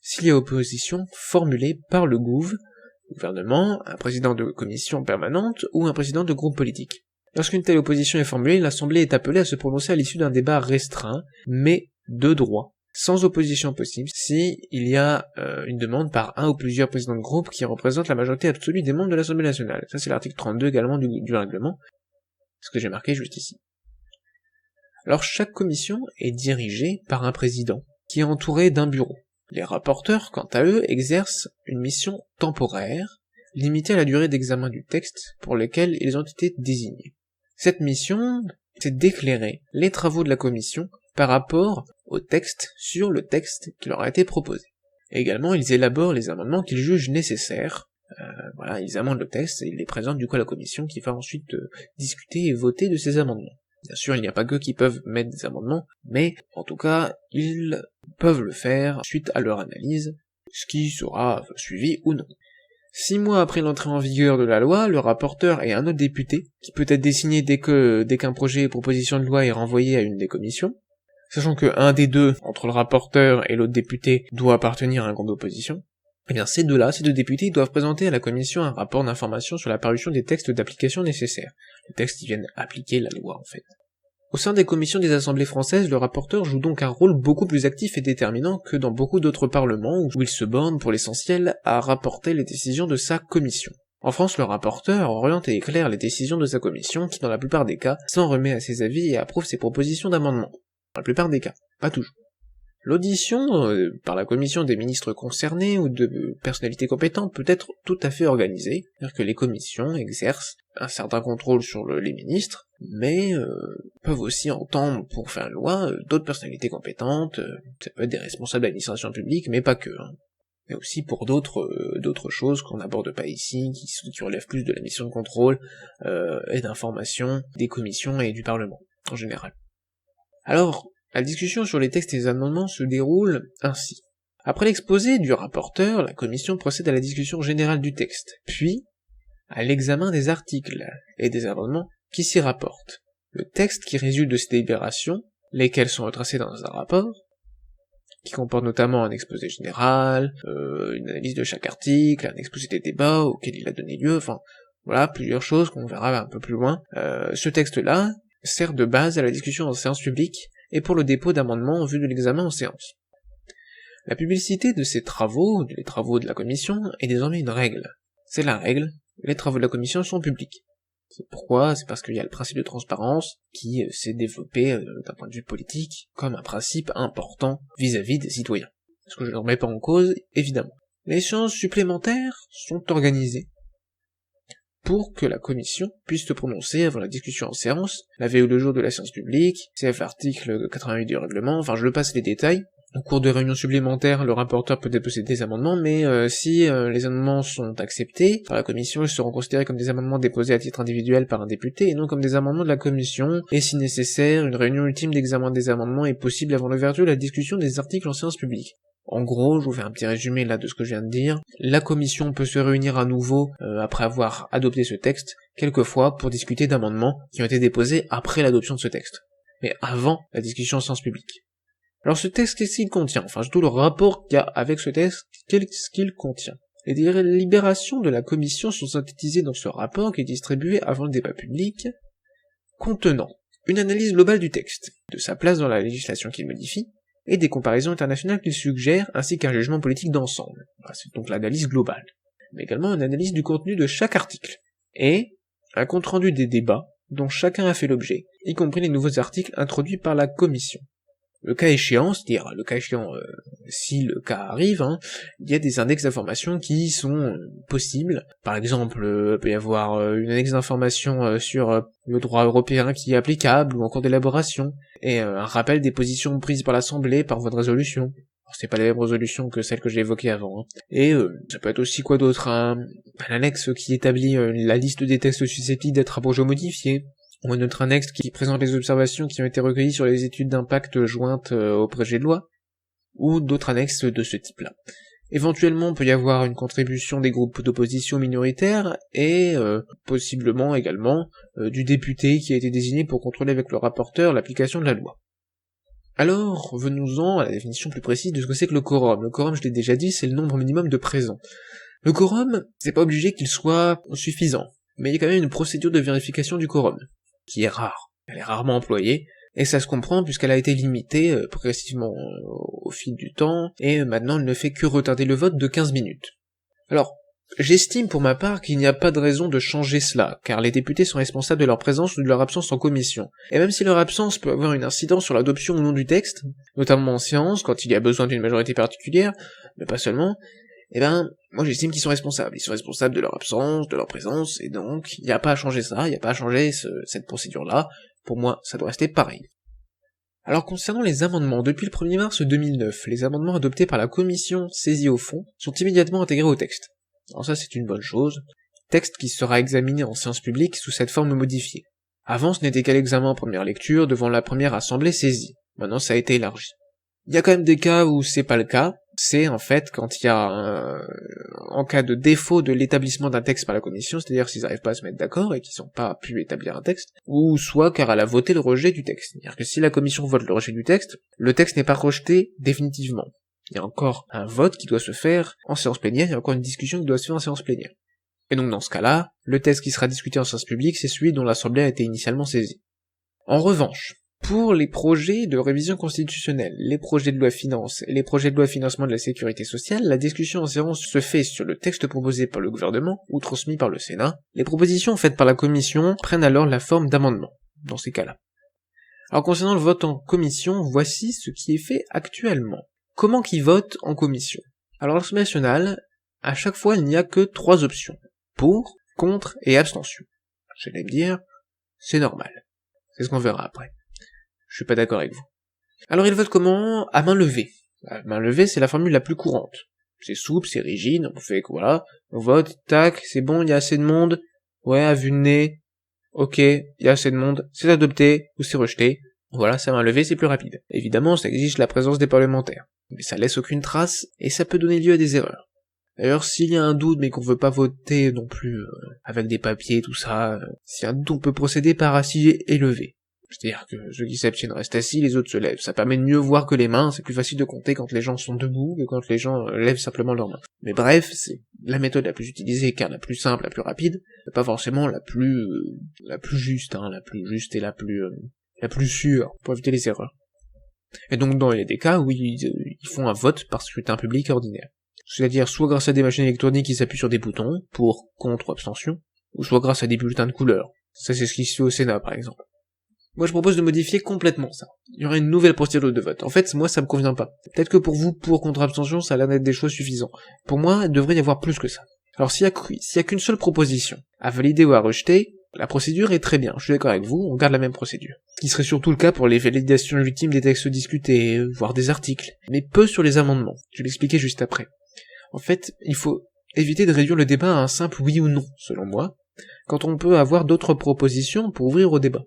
s'il y a opposition formulée par le gouvernement, un président de commission permanente ou un président de groupe politique. Lorsqu'une telle opposition est formulée, l'Assemblée est appelée à se prononcer à l'issue d'un débat restreint, mais de droit, sans opposition possible, si il y a une demande par un ou plusieurs présidents de groupe qui représentent la majorité absolue des membres de l'Assemblée nationale. Ça c'est l'article 32 également du règlement, ce que j'ai marqué juste ici. Alors chaque commission est dirigée par un président, qui est entouré d'un bureau. Les rapporteurs, quant à eux, exercent une mission temporaire, limitée à la durée d'examen du texte pour lequel ils ont été désignés. Cette mission, c'est d'éclairer les travaux de la commission par rapport au texte sur le texte qui leur a été proposé. Et également, ils élaborent les amendements qu'ils jugent nécessaires. Ils amendent le texte et ils les présentent du coup à la commission qui va ensuite discuter et voter de ces amendements. Bien sûr, il n'y a pas qu'eux qui peuvent mettre des amendements, mais en tout cas, ils peuvent le faire suite à leur analyse, ce qui sera suivi ou non. 6 mois après l'entrée en vigueur de la loi, le rapporteur et un autre député, qui peut être désigné dès qu'un projet ou proposition de loi est renvoyé à une des commissions, sachant que un des deux, entre le rapporteur et l'autre député, doit appartenir à un groupe d'opposition, eh bien ces deux députés, doivent présenter à la commission un rapport d'information sur la parution des textes d'application nécessaires. Les textes qui viennent appliquer la loi en fait. Au sein des commissions des assemblées françaises, le rapporteur joue donc un rôle beaucoup plus actif et déterminant que dans beaucoup d'autres parlements où il se borne pour l'essentiel à rapporter les décisions de sa commission. En France, le rapporteur oriente et éclaire les décisions de sa commission qui, dans la plupart des cas, s'en remet à ses avis et approuve ses propositions d'amendement. Dans la plupart des cas, pas toujours. L'audition par la commission des ministres concernés ou de personnalités compétentes peut être tout à fait organisée, c'est-à-dire que les commissions exercent un certain contrôle sur les ministres, mais peuvent aussi entendre pour faire une loi d'autres personnalités compétentes, ça peut être des responsables de l'administration publique, mais pas que, mais aussi pour d'autres choses qu'on n'aborde pas ici, qui relèvent plus de la mission de contrôle et d'information des commissions et du Parlement, en général. Alors, la discussion sur les textes et les amendements se déroule ainsi. Après l'exposé du rapporteur, la commission procède à la discussion générale du texte, puis à l'examen des articles et des amendements qui s'y rapportent. Le texte qui résulte de ces délibérations, lesquels sont retracés dans un rapport, qui comporte notamment un exposé général, une analyse de chaque article, un exposé des débats auxquels il a donné lieu, enfin voilà, plusieurs choses qu'on verra un peu plus loin. Ce texte-là sert de base à la discussion en séance publique et pour le dépôt d'amendements en vue de l'examen en séance. La publicité de ces travaux, les travaux de la commission, est désormais une règle. C'est la règle, les travaux de la commission sont publics. C'est pourquoi? C'est parce qu'il y a le principe de transparence qui s'est développé d'un point de vue politique comme un principe important vis-à-vis des citoyens. Ce que je ne remets pas en cause, évidemment. Les séances supplémentaires sont organisées pour que la commission puisse se prononcer avant la discussion en séance, la veille ou le jour de la séance publique, CF article 88 du règlement, enfin je le passe les détails. Au cours de réunions supplémentaires, le rapporteur peut déposer des amendements, mais si les amendements sont acceptés par la commission, ils seront considérés comme des amendements déposés à titre individuel par un député, et non comme des amendements de la commission, et si nécessaire, une réunion ultime d'examen des amendements est possible avant l'ouverture de la discussion des articles en séance publique. En gros, je vous fais un petit résumé là de ce que je viens de dire. La commission peut se réunir à nouveau après avoir adopté ce texte, quelquefois pour discuter d'amendements qui ont été déposés après l'adoption de ce texte, mais avant la discussion en séance publique. Alors ce texte, qu'est-ce qu'il contient? Enfin, surtout le rapport qu'il y a avec ce texte, qu'est-ce qu'il contient? Les délibérations de la commission sont synthétisées dans ce rapport qui est distribué avant le débat public, contenant une analyse globale du texte, de sa place dans la législation qu'il modifie, et des comparaisons internationales qu'il suggère, ainsi qu'un jugement politique d'ensemble. Voilà, c'est donc l'analyse globale. Mais également une analyse du contenu de chaque article, et un compte-rendu des débats dont chacun a fait l'objet, y compris les nouveaux articles introduits par la commission. Le cas échéant, c'est-à-dire le cas échéant si le cas arrive, il y a des index d'informations qui sont possibles. Par exemple, il peut y avoir une index d'informations sur le droit européen qui est applicable ou en cours d'élaboration, et un rappel des positions prises par l'Assemblée par voie de résolution. Alors, c'est pas la même résolution que celle que j'ai évoquée avant. Et ça peut être aussi quoi d'autre, un annexe qui établit la liste des textes susceptibles d'être abrogés ou modifiés, ou un autre annexe qui présente les observations qui ont été recueillies sur les études d'impact jointes au projet de loi, ou d'autres annexes de ce type-là. Éventuellement, il peut y avoir une contribution des groupes d'opposition minoritaires, et possiblement également du député qui a été désigné pour contrôler avec le rapporteur l'application de la loi. Alors, venons-en à la définition plus précise de ce que c'est que le quorum. Le quorum, je l'ai déjà dit, c'est le nombre minimum de présents. Le quorum, c'est pas obligé qu'il soit suffisant, mais il y a quand même une procédure de vérification du quorum, qui est rare. Elle est rarement employée, et ça se comprend puisqu'elle a été limitée progressivement au fil du temps, et maintenant elle ne fait que retarder le vote de 15 minutes. Alors, j'estime pour ma part qu'il n'y a pas de raison de changer cela, car les députés sont responsables de leur présence ou de leur absence en commission. Et même si leur absence peut avoir une incidence sur l'adoption ou non du texte, notamment en séance, quand il y a besoin d'une majorité particulière, mais pas seulement, moi j'estime qu'ils sont responsables. Ils sont responsables de leur absence, de leur présence, et donc il n'y a pas à changer ça, il n'y a pas à changer cette procédure-là. Pour moi, ça doit rester pareil. Alors concernant les amendements, depuis le 1er mars 2009, les amendements adoptés par la commission saisie au fond sont immédiatement intégrés au texte. Alors ça c'est une bonne chose, texte qui sera examiné en séance publique sous cette forme modifiée. Avant ce n'était qu'à l'examen en première lecture devant la première assemblée saisie, maintenant ça a été élargi. Il y a quand même des cas où c'est pas le cas, c'est en fait quand il y a en cas de défaut de l'établissement d'un texte par la commission, c'est-à-dire s'ils n'arrivent pas à se mettre d'accord et qu'ils n'ont pas pu établir un texte, ou soit car elle a voté le rejet du texte. C'est-à-dire que si la commission vote le rejet du texte, le texte n'est pas rejeté définitivement. Il y a encore un vote qui doit se faire en séance plénière, il y a encore une discussion qui doit se faire en séance plénière. Et donc dans ce cas-là, le texte qui sera discuté en séance publique, c'est celui dont l'Assemblée a été initialement saisie. En revanche, pour les projets de révision constitutionnelle, les projets de loi finance et les projets de loi financement de la sécurité sociale, la discussion en séance se fait sur le texte proposé par le gouvernement ou transmis par le Sénat. Les propositions faites par la commission prennent alors la forme d'amendements, dans ces cas-là. Alors concernant le vote en commission, voici ce qui est fait actuellement. Comment qu'ils votent en commission? Alors l'Assemblée nationale, à chaque fois il n'y a que 3 options. Pour, contre et abstention. J'allais me dire, c'est normal. C'est ce qu'on verra après. Je suis pas d'accord avec vous. Alors il vote comment? À main levée. À main levée, c'est la formule la plus courante. C'est souple, c'est rigide, on fait voilà, on vote, tac, c'est bon, il y a assez de monde, ouais, à vue de nez, ok, il y a assez de monde, c'est adopté, ou c'est rejeté, Voilà, sa main levée, c'est plus rapide. Évidemment, ça exige la présence des parlementaires. Mais ça laisse aucune trace, et ça peut donner lieu à des erreurs. D'ailleurs, s'il y a un doute, mais qu'on veut pas voter non plus avec des papiers, tout ça, s'il y a un doute, on peut procéder par assis et levé. C'est-à-dire que ceux qui s'abstiennent restent assis, les autres se lèvent. Ça permet de mieux voir que les mains, c'est plus facile de compter quand les gens sont debout que quand les gens lèvent simplement leurs mains. Mais bref, c'est la méthode la plus utilisée, car la plus simple, la plus rapide, mais pas forcément la plus juste, la plus juste et la plus sûre, pour éviter les erreurs. Et donc dans les cas où ils font un vote par scrutin public ordinaire. C'est-à-dire soit grâce à des machines électroniques qui s'appuient sur des boutons, pour, contre ou abstention, ou soit grâce à des bulletins de couleur. Ça c'est ce qui se fait au Sénat par exemple. Moi je propose de modifier complètement ça. Il y aurait une nouvelle procédure de vote. En fait, moi ça me convient pas. Peut-être que pour vous, pour, contre, abstention, ça a l'air d'être des choix suffisants. Pour moi, il devrait y avoir plus que ça. Alors s'il y a qu'une seule proposition, à valider ou à rejeter, la procédure est très bien, je suis d'accord avec vous, on garde la même procédure. Ce qui serait surtout le cas pour les validations ultimes des textes discutés, voire des articles, mais peu sur les amendements, je vais l'expliquer juste après. En fait, il faut éviter de réduire le débat à un simple oui ou non, selon moi, quand on peut avoir d'autres propositions pour ouvrir au débat.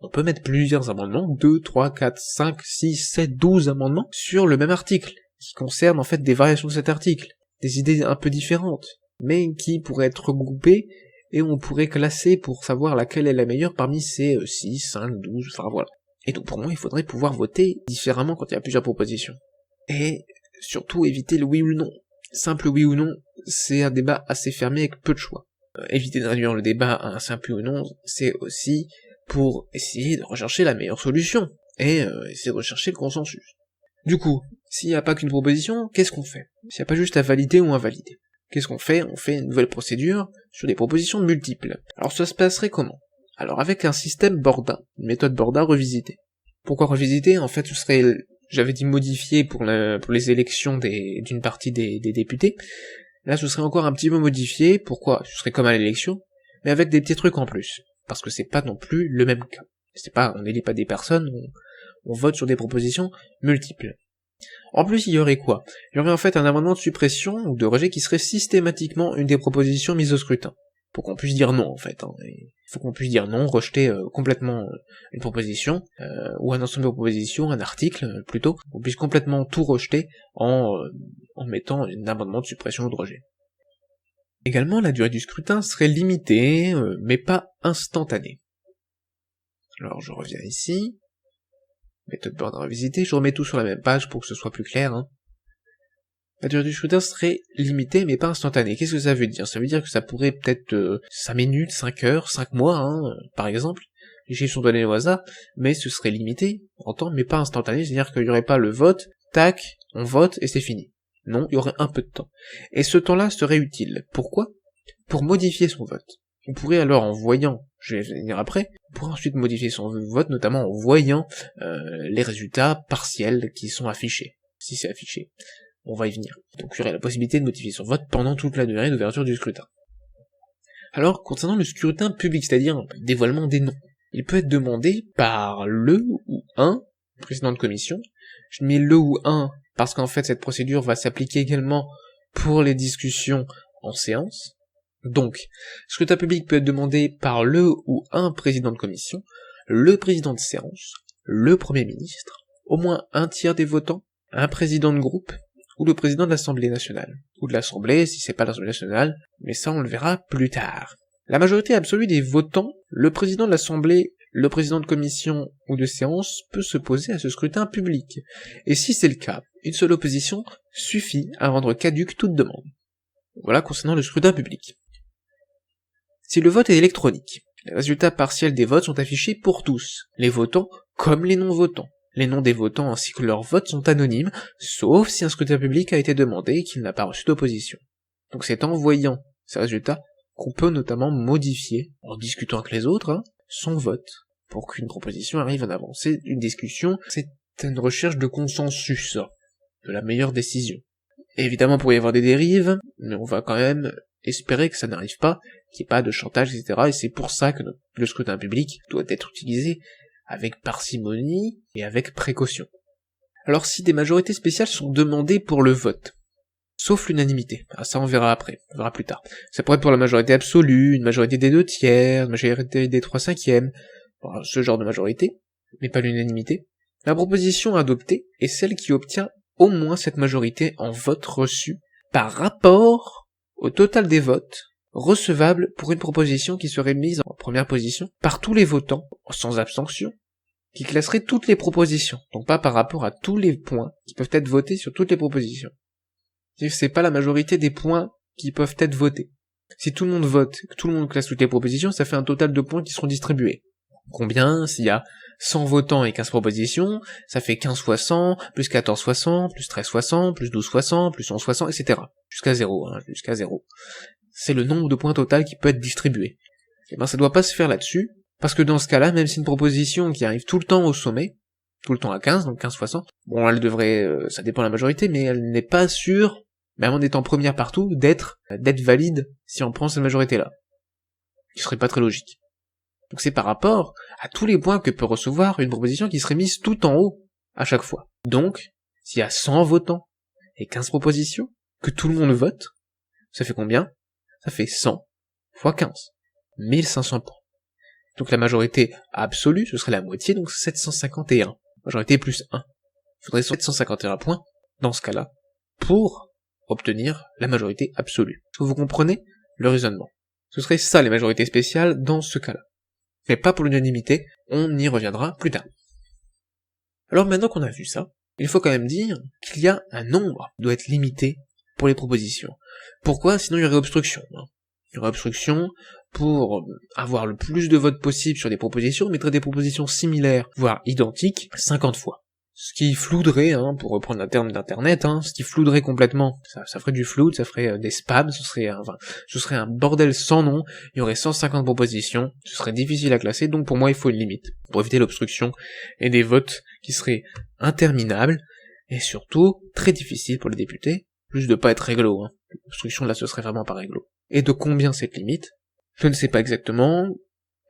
On peut mettre plusieurs amendements, 2, 3, 4, 5, 6, 7, 12 amendements, sur le même article, qui concernent en fait des variations de cet article, des idées un peu différentes, mais qui pourraient être regroupées, et on pourrait classer pour savoir laquelle est la meilleure parmi ces 6, 5, 12, enfin voilà. Et donc pour moi, il faudrait pouvoir voter différemment quand il y a plusieurs propositions. Et surtout éviter le oui ou non. Simple oui ou non, c'est un débat assez fermé avec peu de choix. Éviter de réduire le débat à un simple oui ou non, c'est aussi pour essayer de rechercher la meilleure solution, et essayer de rechercher le consensus. Du coup, s'il n'y a pas qu'une proposition, qu'est-ce qu'on fait? S'il n'y a pas juste à valider ou invalider. Qu'est-ce qu'on fait? On fait une nouvelle procédure sur des propositions multiples. Alors ça se passerait comment? Alors avec un système Borda, une méthode Borda revisitée. Pourquoi revisiter? En fait, ce serait, j'avais dit modifié pour les élections d'une partie des députés. Là, ce serait encore un petit peu modifié. Pourquoi? Ce serait comme à l'élection, mais avec des petits trucs en plus. Parce que c'est pas non plus le même cas. On n'élit pas des personnes, on vote sur des propositions multiples. En plus, il y aurait quoi? Il y aurait en fait un amendement de suppression ou de rejet qui serait systématiquement une des propositions mises au scrutin. Pour qu'on puisse dire non, en fait. Il faut qu'on puisse dire non, rejeter complètement une proposition, ou un ensemble de propositions, un article plutôt, qu'on puisse complètement tout rejeter en mettant un amendement de suppression ou de rejet. Également, la durée du scrutin serait limitée, mais pas instantanée. Alors je reviens ici, méthode Borda revisitée, je remets tout sur la même page pour que ce soit plus clair. La durée du scrutin serait limitée mais pas instantanée. Qu'est-ce que ça veut dire? Ça veut dire que ça pourrait peut-être 5 minutes, 5 heures, 5 mois, par exemple. Les chiffres sont donnés au hasard, mais ce serait limité en temps mais pas instantané, c'est-à-dire qu'il n'y aurait pas le vote, tac, on vote et c'est fini. Non, il y aurait un peu de temps. Et ce temps-là serait utile. Pourquoi? Pour modifier son vote. On pourrait alors, en voyant, je vais venir après, on pourrait ensuite modifier son vote, notamment en voyant les résultats partiels qui sont affichés. Si c'est affiché, on va y venir. Donc il y aurait la possibilité de modifier son vote pendant toute la durée d'ouverture du scrutin. Alors, concernant le scrutin public, c'est-à-dire le dévoilement des noms, il peut être demandé par le ou un président de commission. Je mets le ou un parce qu'en fait cette procédure va s'appliquer également pour les discussions en séance. Donc, scrutin public peut être demandé par le ou un président de commission, le président de séance, le premier ministre, au moins un tiers des votants, un président de groupe, ou le président de l'Assemblée nationale. Ou de l'Assemblée, si c'est pas l'Assemblée nationale, mais ça on le verra plus tard. La majorité absolue des votants, le président de l'Assemblée, le président de commission ou de séance peut s'opposer à ce scrutin public. Et si c'est le cas, une seule opposition suffit à rendre caduque toute demande. Voilà concernant le scrutin public. Si le vote est électronique, les résultats partiels des votes sont affichés pour tous, les votants comme les non-votants. Les noms des votants ainsi que leurs votes sont anonymes, sauf si un scrutin public a été demandé et qu'il n'a pas reçu d'opposition. Donc c'est en voyant ces résultats qu'on peut notamment modifier, en discutant avec les autres, son vote, pour qu'une proposition arrive en avant. C'est une discussion, c'est une recherche de consensus, de la meilleure décision. Et évidemment, il pourrait y avoir des dérives, mais on va quand même espérer que ça n'arrive pas, qu'il n'y ait pas de chantage, etc. Et c'est pour ça que le scrutin public doit être utilisé avec parcimonie et avec précaution. Alors si des majorités spéciales sont demandées pour le vote, sauf l'unanimité, ça on verra après, on verra plus tard. Ça pourrait être pour la majorité absolue, une majorité des 2 tiers, une majorité des 3/5, voilà, ce genre de majorité. mais pas l'unanimité, la proposition adoptée est celle qui obtient au moins cette majorité en votes reçus par rapport au total des votes recevables pour une proposition qui serait mise en première position par tous les votants, sans abstention, qui classerait toutes les propositions, donc pas par rapport à tous les points qui peuvent être votés sur toutes les propositions. C'est pas la majorité des points qui peuvent être votés. Si tout le monde vote, que tout le monde classe toutes les propositions, ça fait un total de points qui seront distribués. Combien? S'il y a 100 votants et 15 propositions, ça fait 15 fois 100, plus 14 fois 100, plus 13 fois 100, plus 12 fois 100, plus 11 fois 100, etc. Jusqu'à 0, jusqu'à 0. C'est le nombre de points total qui peut être distribué. Et ben ça doit pas se faire là-dessus, parce que dans ce cas-là, même si une proposition qui arrive tout le temps au sommet, tout le temps à 15, donc 15 fois 100, bon elle devrait, ça dépend de la majorité, mais elle n'est pas sûre, même en étant première partout, d'être valide si on prend cette majorité-là. Ce serait pas très logique. Donc c'est par rapport à tous les points que peut recevoir une proposition qui serait mise tout en haut, à chaque fois. Donc, s'il y a 100 votants et 15 propositions, que tout le monde vote, ça fait combien? Ça fait 100 fois 15. 1500 points. Donc la majorité absolue, ce serait la moitié, donc 751. Majorité plus 1. Il faudrait 751 points, dans ce cas-là, pour obtenir la majorité absolue. Est-ce que vous comprenez le raisonnement? Ce serait ça les majorités spéciales dans ce cas-là. Mais pas pour l'unanimité, on y reviendra plus tard. Alors maintenant qu'on a vu ça, il faut quand même dire qu'il y a un nombre qui doit être limité pour les propositions. Pourquoi? Sinon il y aurait obstruction. Il y aurait obstruction pour avoir le plus de votes possible sur des propositions, on mettrait des propositions similaires, voire identiques, 50 fois. Ce qui flouderait, pour reprendre un terme d'internet, ce qui flouderait complètement, ça ferait du flou, ça ferait des spams, ce serait un bordel sans nom, il y aurait 150 propositions, ce serait difficile à classer, donc pour moi il faut une limite, pour éviter l'obstruction et des votes qui seraient interminables, et surtout très difficiles pour les députés, juste de pas être réglo, L'obstruction là ce serait vraiment pas réglo. Et de combien cette limite? Je ne sais pas exactement,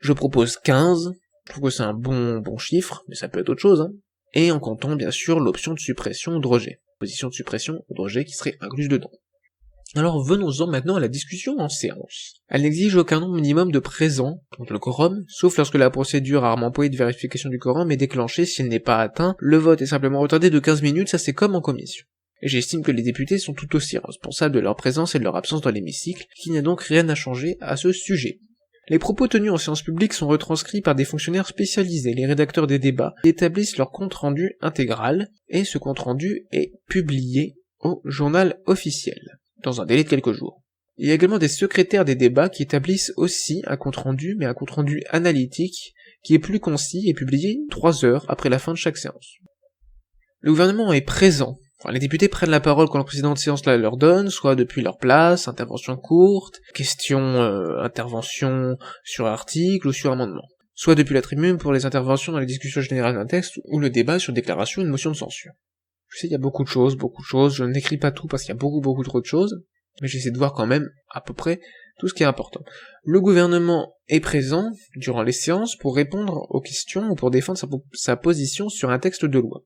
je propose 15, je trouve que c'est un bon chiffre, mais ça peut être autre chose, et en comptant bien sûr l'option de suppression ou de rejet. Position de suppression ou de rejet qui serait incluse dedans. Alors venons-en maintenant à la discussion en séance. Elle n'exige aucun nombre minimum de présents, donc le quorum, sauf lorsque la procédure rarement employée de vérification du quorum est déclenchée. S'il n'est pas atteint, le vote est simplement retardé de 15 minutes, ça c'est comme en commission. Et j'estime que les députés sont tout aussi responsables de leur présence et de leur absence dans l'hémicycle, qu'il n'y a donc rien à changer à ce sujet. Les propos tenus en séance publique sont retranscrits par des fonctionnaires spécialisés, les rédacteurs des débats, qui établissent leur compte-rendu intégral, et ce compte-rendu est publié au journal officiel, dans un délai de quelques jours. Il y a également des secrétaires des débats qui établissent aussi un compte-rendu, mais un compte-rendu analytique, qui est plus concis et publié 3 heures après la fin de chaque séance. Le gouvernement est présent. Les députés prennent la parole quand le président de séance la leur donne, soit depuis leur place, intervention courte, intervention sur article ou sur amendement, soit depuis la tribune pour les interventions dans les discussions générales d'un texte ou le débat sur déclaration ou une motion de censure. Je sais, il y a beaucoup de choses, je n'écris pas tout parce qu'il y a beaucoup trop de choses, mais j'essaie de voir quand même à peu près tout ce qui est important. Le gouvernement est présent durant les séances pour répondre aux questions ou pour défendre sa position sur un texte de loi.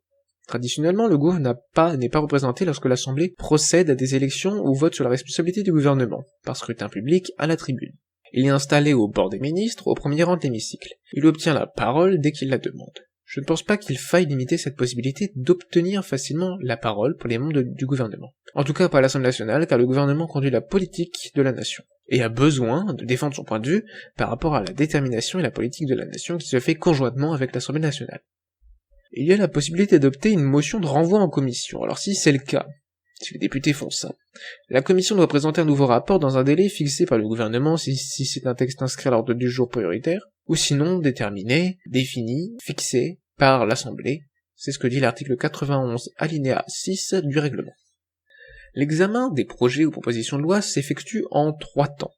Traditionnellement, le gouvernement n'est pas représenté lorsque l'Assemblée procède à des élections ou vote sur la responsabilité du gouvernement, par scrutin public à la tribune. Il est installé au bord des ministres, au premier rang de l'hémicycle. Il obtient la parole dès qu'il la demande. Je ne pense pas qu'il faille limiter cette possibilité d'obtenir facilement la parole pour les membres du gouvernement. En tout cas pas à l'Assemblée nationale, car le gouvernement conduit la politique de la nation, et a besoin de défendre son point de vue par rapport à la détermination et la politique de la nation qui se fait conjointement avec l'Assemblée nationale. Il y a la possibilité d'adopter une motion de renvoi en commission. Alors si c'est le cas, si les députés font ça, la commission doit présenter un nouveau rapport dans un délai fixé par le gouvernement si c'est un texte inscrit à l'ordre du jour prioritaire, ou sinon déterminé, défini, fixé par l'Assemblée. C'est ce que dit l'article 91 alinéa 6 du règlement. L'examen des projets ou propositions de loi s'effectue en 3 temps.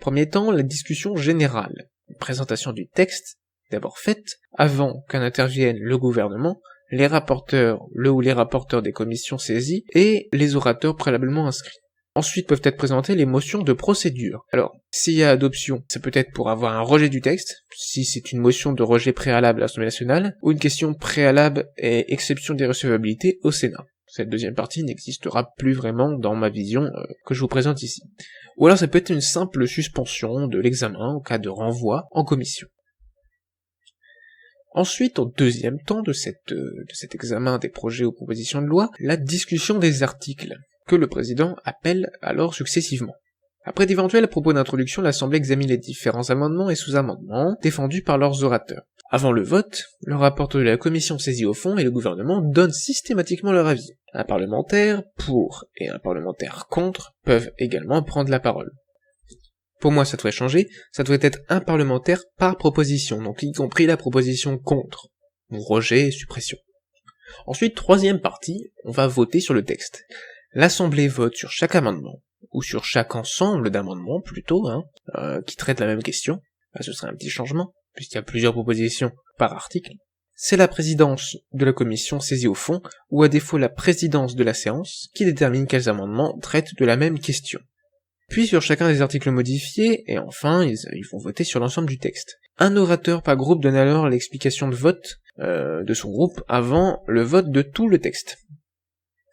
Premier temps, la discussion générale, une présentation du texte, d'abord faite, avant qu'en intervienne le gouvernement, les rapporteurs, le ou les rapporteurs des commissions saisies, et les orateurs préalablement inscrits. Ensuite peuvent être présentées les motions de procédure. Alors, s'il y a adoption, ça peut être pour avoir un rejet du texte, si c'est une motion de rejet préalable à l'Assemblée nationale, ou une question préalable et exception des recevabilités au Sénat. Cette deuxième partie n'existera plus vraiment dans ma vision que je vous présente ici. Ou alors ça peut être une simple suspension de l'examen en cas de renvoi en commission. Ensuite, en deuxième temps de cet examen des projets ou propositions de loi, la discussion des articles, que le président appelle alors successivement. Après d'éventuels propos d'introduction, l'Assemblée examine les différents amendements et sous-amendements défendus par leurs orateurs. Avant le vote, le rapporteur de la commission saisit au fond et le gouvernement donnent systématiquement leur avis. Un parlementaire pour et un parlementaire contre peuvent également prendre la parole. Pour moi, ça devrait changer, ça devrait être un parlementaire par proposition, donc y compris la proposition contre, ou rejet et suppression. Ensuite, troisième partie, on va voter sur le texte. L'Assemblée vote sur chaque amendement, ou sur chaque ensemble d'amendements plutôt, qui traite la même question. Ce serait un petit changement, puisqu'il y a plusieurs propositions par article. C'est la présidence de la commission saisie au fond, ou à défaut la présidence de la séance, qui détermine quels amendements traitent de la même question. Puis sur chacun des articles modifiés, et enfin, ils vont voter sur l'ensemble du texte. Un orateur par groupe donne alors l'explication de vote de son groupe avant le vote de tout le texte.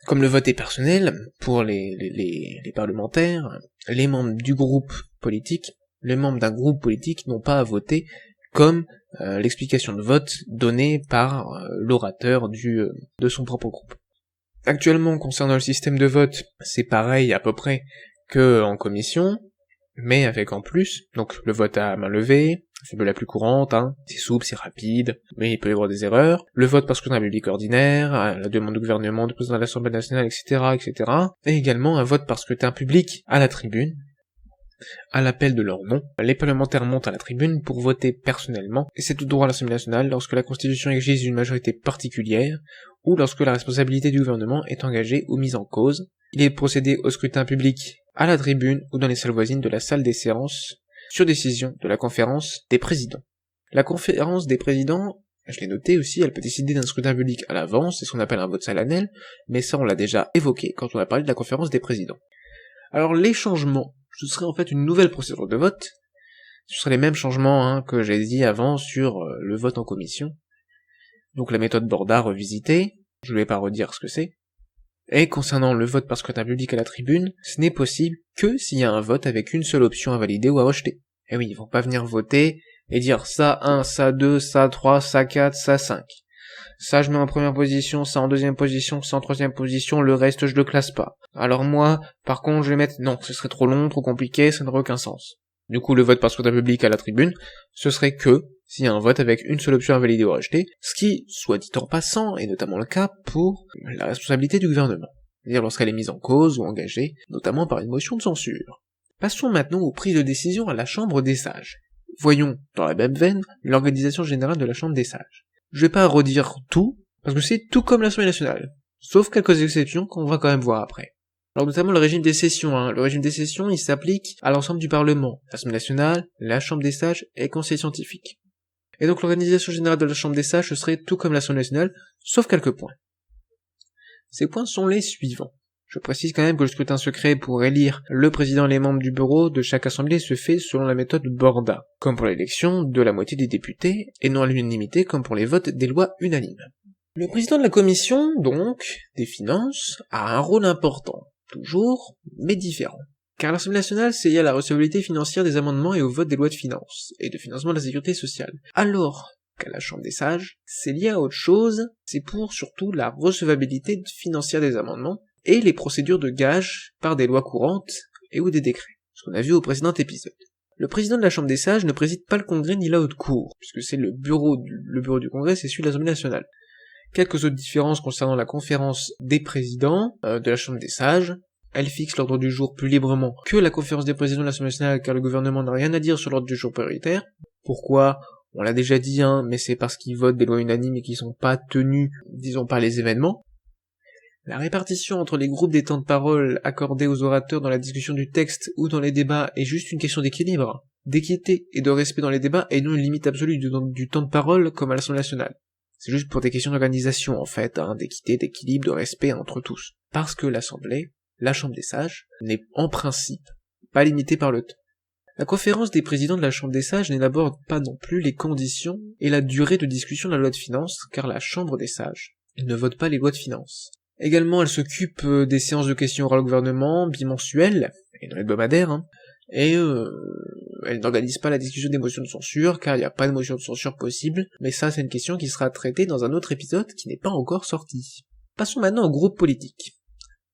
Comme le vote est personnel, pour les parlementaires, les membres du groupe politique, les membres d'un groupe politique n'ont pas à voter comme l'explication de vote donnée par l'orateur de son propre groupe. Actuellement, concernant le système de vote, c'est pareil à peu près que en commission, mais avec en plus, donc le vote à main levée, c'est la plus courante, c'est souple, c'est rapide, mais il peut y avoir des erreurs. Le vote par scrutin public ordinaire, à la demande du gouvernement, du président de l'Assemblée nationale, etc. Et également un vote par scrutin public à la tribune, à l'appel de leur nom. Les parlementaires montent à la tribune pour voter personnellement, et c'est tout droit à l'Assemblée nationale lorsque la Constitution exige une majorité particulière, ou lorsque la responsabilité du gouvernement est engagée ou mise en cause. Il est procédé au scrutin public à la tribune ou dans les salles voisines de la salle des séances, sur décision de la conférence des présidents. La conférence des présidents, je l'ai noté aussi, elle peut décider d'un scrutin public à l'avance, c'est ce qu'on appelle un vote solennel, mais ça on l'a déjà évoqué quand on a parlé de la conférence des présidents. Alors les changements, ce serait en fait une nouvelle procédure de vote, ce seraient les mêmes changements que j'ai dit avant sur le vote en commission. Donc la méthode Borda revisitée, je ne vais pas redire ce que c'est. Et concernant le vote par scrutin public à la tribune, ce n'est possible que s'il y a un vote avec une seule option à valider ou à rejeter. Et oui, ils vont pas venir voter et dire ça 1, ça 2, ça 3, ça 4, ça 5. Ça je mets en première position, ça en deuxième position, ça en troisième position, le reste je le classe pas. Alors moi, par contre je vais mettre non, ce serait trop long, trop compliqué, ça n'aurait aucun sens. Du coup le vote par scrutin public à la tribune, ce serait que s'il y a un vote avec une seule option à valider ou à rejeter, ce qui, soit dit en passant, est notamment le cas pour la responsabilité du gouvernement, c'est-à-dire lorsqu'elle est mise en cause ou engagée, notamment par une motion de censure. Passons maintenant aux prises de décision à la Chambre des Sages. Voyons, dans la même veine, l'organisation générale de la Chambre des Sages. Je vais pas redire tout, parce que c'est tout comme l'Assemblée nationale, sauf quelques exceptions qu'on va quand même voir après. Alors notamment le régime des sessions, le régime des sessions il s'applique à l'ensemble du Parlement, l'Assemblée nationale, la Chambre des Sages et le Conseil scientifique. Et donc l'organisation générale de la Chambre des Sages, ce serait tout comme l'Assemblée nationale, sauf quelques points. Ces points sont les suivants. Je précise quand même que le scrutin secret pour élire le président et les membres du bureau de chaque assemblée se fait selon la méthode Borda, comme pour l'élection de la moitié des députés, et non à l'unanimité comme pour les votes des lois unanimes. Le président de la commission, donc, des finances, a un rôle important, toujours, mais différent. Car l'Assemblée nationale, c'est lié à la recevabilité financière des amendements et au vote des lois de finances, et de financement de la sécurité sociale. Alors qu'à la Chambre des Sages, c'est lié à autre chose, c'est pour surtout la recevabilité financière des amendements, et les procédures de gage par des lois courantes et ou des décrets, ce qu'on a vu au précédent épisode. Le président de la Chambre des Sages ne préside pas le Congrès ni la Haute Cour, puisque c'est le bureau du Congrès, c'est celui de l'Assemblée nationale. Quelques autres différences concernant la conférence des présidents de la Chambre des Sages. Elle fixe l'ordre du jour plus librement que la conférence des présidents de l'Assemblée nationale, car le gouvernement n'a rien à dire sur l'ordre du jour prioritaire. Pourquoi ? On l'a déjà dit, mais c'est parce qu'ils votent des lois unanimes et qu'ils sont pas tenus, disons, par les événements. La répartition entre les groupes des temps de parole accordés aux orateurs dans la discussion du texte ou dans les débats est juste une question d'équilibre, d'équité et de respect dans les débats et non une limite absolue du temps de parole comme à l'Assemblée nationale. C'est juste pour des questions d'organisation en fait, d'équité, d'équilibre, de respect entre tous. Parce que l'Assemblée, la Chambre des Sages, n'est en principe pas limitée par le temps. La conférence des présidents de la Chambre des Sages n'élabore pas non plus les conditions et la durée de discussion de la loi de finances, car la Chambre des Sages ne vote pas les lois de finances. Également, elle s'occupe des séances de questions orales au gouvernement, bimensuelles, et non hebdomadaires, et elle n'organise pas la discussion des motions de censure, car il n'y a pas de motion de censure possible, mais ça c'est une question qui sera traitée dans un autre épisode qui n'est pas encore sorti. Passons maintenant au groupe politique.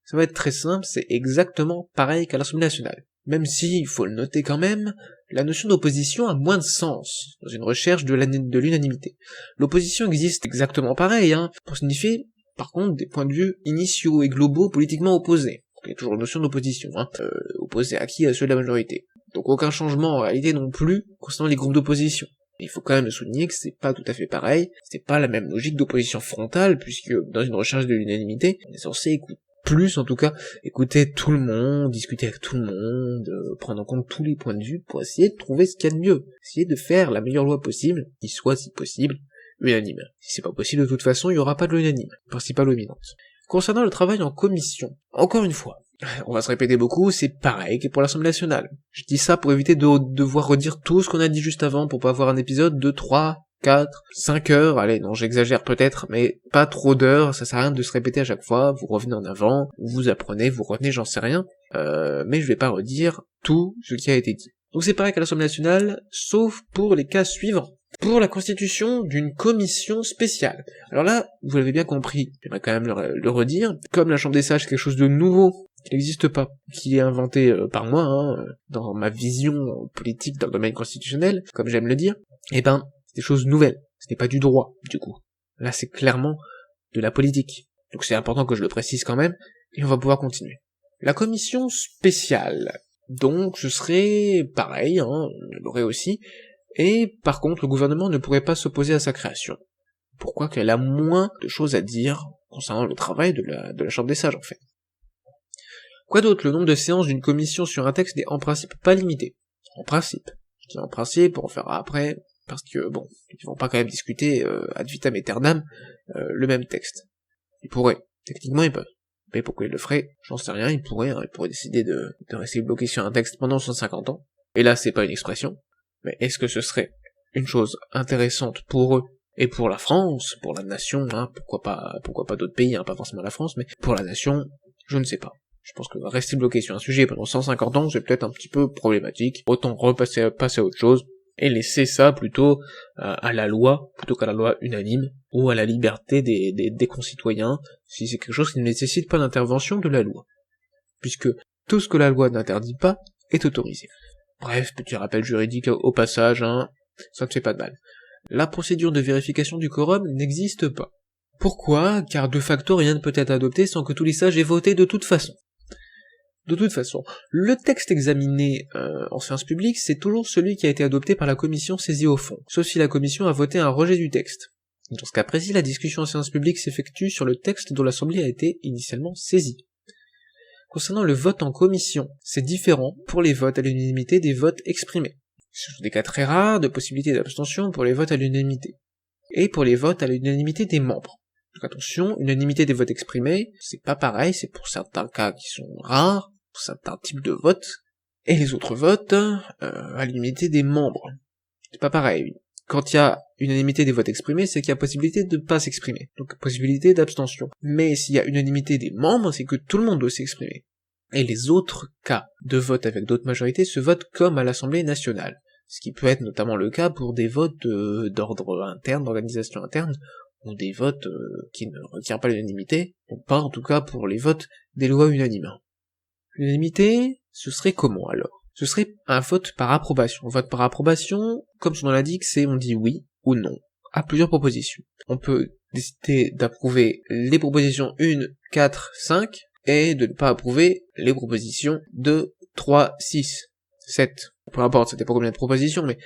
Ça va être très simple, c'est exactement pareil qu'à l'Assemblée nationale. Même si, il faut le noter quand même, la notion d'opposition a moins de sens dans une recherche de l'unanimité. L'opposition existe exactement pareil, pour signifier, par contre, des points de vue initiaux et globaux politiquement opposés. Il y a toujours une notion d'opposition, opposé à qui? À ceux de la majorité. Donc aucun changement en réalité non plus concernant les groupes d'opposition. Il faut quand même souligner que c'est pas tout à fait pareil, c'est pas la même logique d'opposition frontale, puisque dans une recherche de l'unanimité, on est censé écouter écouter tout le monde, discuter avec tout le monde, prendre en compte tous les points de vue pour essayer de trouver ce qu'il y a de mieux, essayer de faire la meilleure loi possible, qui soit, si possible, unanime. Si c'est pas possible, de toute façon, il y aura pas de l'unanime, principale ou éminente. Concernant le travail en commission, encore une fois, on va se répéter beaucoup, c'est pareil que pour l'Assemblée nationale. Je dis ça pour éviter de devoir redire tout ce qu'on a dit juste avant, pour pas avoir un épisode de 3, 4, 5 heures, allez, non, j'exagère peut-être, mais pas trop d'heures, ça sert à rien de se répéter à chaque fois, vous revenez en avant, vous apprenez, vous revenez, j'en sais rien, mais je vais pas redire tout ce qui a été dit. Donc c'est pareil qu'à l'Assemblée nationale, sauf pour les cas suivants. Pour la constitution d'une commission spéciale. Alors là, vous l'avez bien compris, j'aimerais quand même le redire, comme la Chambre des Sages, c'est quelque chose de nouveau, qui n'existe pas, qui est inventé par moi, dans ma vision politique dans le domaine constitutionnel, comme j'aime le dire, c'est des choses nouvelles, ce n'est pas du droit, du coup. Là, c'est clairement de la politique. Donc c'est important que je le précise quand même, et on va pouvoir continuer. La commission spéciale. Donc ce serait pareil, on l'aurait aussi, et par contre le gouvernement ne pourrait pas s'opposer à sa création. Pourquoi? Qu'elle a moins de choses à dire concernant le travail de la Chambre des Sages en fait. Quoi d'autre? Le nombre de séances d'une commission sur un texte n'est en principe pas limité. En principe. Je dis en principe, pour en faire après, parce que bon, ils vont pas quand même discuter ad vitam aeternam le même texte. Ils pourraient, techniquement ils peuvent. Mais pourquoi ils le feraient? J'en sais rien, ils pourraient décider de rester bloqués sur un texte pendant 150 ans. Et là c'est pas une expression. Mais est-ce que ce serait une chose intéressante pour eux et pour la France, pour la nation, pourquoi pas d'autres pays, pas forcément la France, mais pour la nation, je ne sais pas. Je pense que rester bloqué sur un sujet pendant 150 ans, c'est peut-être un petit peu problématique. Autant passer à autre chose, et laisser ça plutôt à la loi, plutôt qu'à la loi unanime, ou à la liberté des concitoyens, si c'est quelque chose qui ne nécessite pas d'intervention de la loi. Puisque tout ce que la loi n'interdit pas est autorisé. Bref, petit rappel juridique au passage, ça ne fait pas de mal. La procédure de vérification du quorum n'existe pas. Pourquoi? Car de facto rien ne peut être adopté sans que tous les sages aient voté de toute façon. De toute façon, le texte examiné en séance publique, c'est toujours celui qui a été adopté par la commission saisie au fond, sauf si la commission a voté un rejet du texte. Dans ce cas précis, la discussion en séance publique s'effectue sur le texte dont l'Assemblée a été initialement saisie. Concernant le vote en commission, c'est différent pour les votes à l'unanimité des votes exprimés. Ce sont des cas très rares de possibilité d'abstention pour les votes à l'unanimité. Et pour les votes à l'unanimité des membres. Donc attention, unanimité des votes exprimés, c'est pas pareil, c'est pour certains cas qui sont rares, pour certains types de votes, et les autres votes, à l'unanimité des membres. C'est pas pareil. Quand il y a unanimité des votes exprimés, c'est qu'il y a possibilité de pas s'exprimer, donc possibilité d'abstention. Mais s'il y a unanimité des membres, c'est que tout le monde doit s'exprimer. Et les autres cas de vote avec d'autres majorités se votent comme à l'Assemblée nationale, ce qui peut être notamment le cas pour des votes d'ordre interne, d'organisation interne, ou des votes qui ne requièrent pas l'unanimité, donc pas en tout cas pour les votes des lois unanimes. L'unanimité, ce serait comment alors? Ce serait un vote par approbation. Un vote par approbation, comme son nom l'indique, c'est on dit oui ou non à plusieurs propositions. On peut décider d'approuver les propositions 1, 4, 5, et de ne pas approuver les propositions 2, 3, 6, 7. Peu importe, ça dépend combien de propositions, mais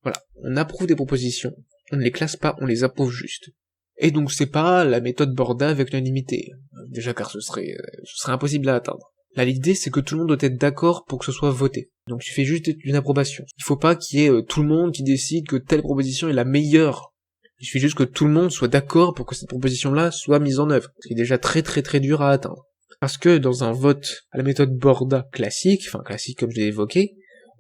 voilà, on approuve des propositions, on ne les classe pas, on les approuve juste. Et donc c'est pas la méthode Borda avec l'unanimité, déjà car ce serait impossible à atteindre. Là l'idée c'est que tout le monde doit être d'accord pour que ce soit voté. Donc il suffit juste d'une approbation. Il faut pas qu'il y ait tout le monde qui décide que telle proposition est la meilleure. Il suffit juste que tout le monde soit d'accord pour que cette proposition-là soit mise en œuvre. Ce qui est déjà très très très dur à atteindre. Parce que dans un vote à la méthode Borda classique comme je l'ai évoqué,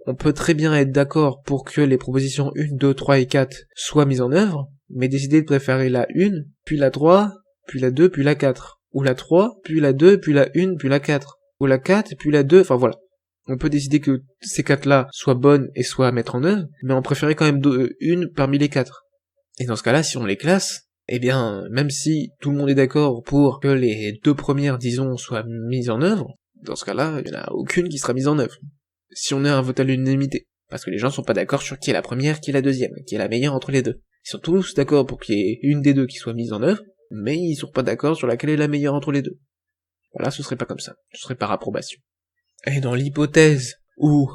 on peut très bien être d'accord pour que les propositions 1, 2, 3 et 4 soient mises en œuvre, mais décider de préférer la 1, puis la 3, puis la 2, puis la 4. Ou la 3, puis la 2, puis la 1, puis la 4. Ou la 4, puis la 2, enfin voilà. On peut décider que ces 4-là soient bonnes et soient à mettre en œuvre, mais on préférait quand même une parmi les 4. Et dans ce cas-là, si on les classe, eh bien, même si tout le monde est d'accord pour que les 2 premières, disons, soient mises en œuvre, dans ce cas-là, il n'y en a aucune qui sera mise en œuvre. Si on a un vote à l'unanimité. Parce que les gens sont pas d'accord sur qui est la première, qui est la deuxième, qui est la meilleure entre les deux. Ils sont tous d'accord pour qu'il y ait une des deux qui soit mise en œuvre, mais ils sont pas d'accord sur laquelle est la meilleure entre les deux. Voilà, ce serait pas comme ça. Ce serait par approbation. Et dans l'hypothèse où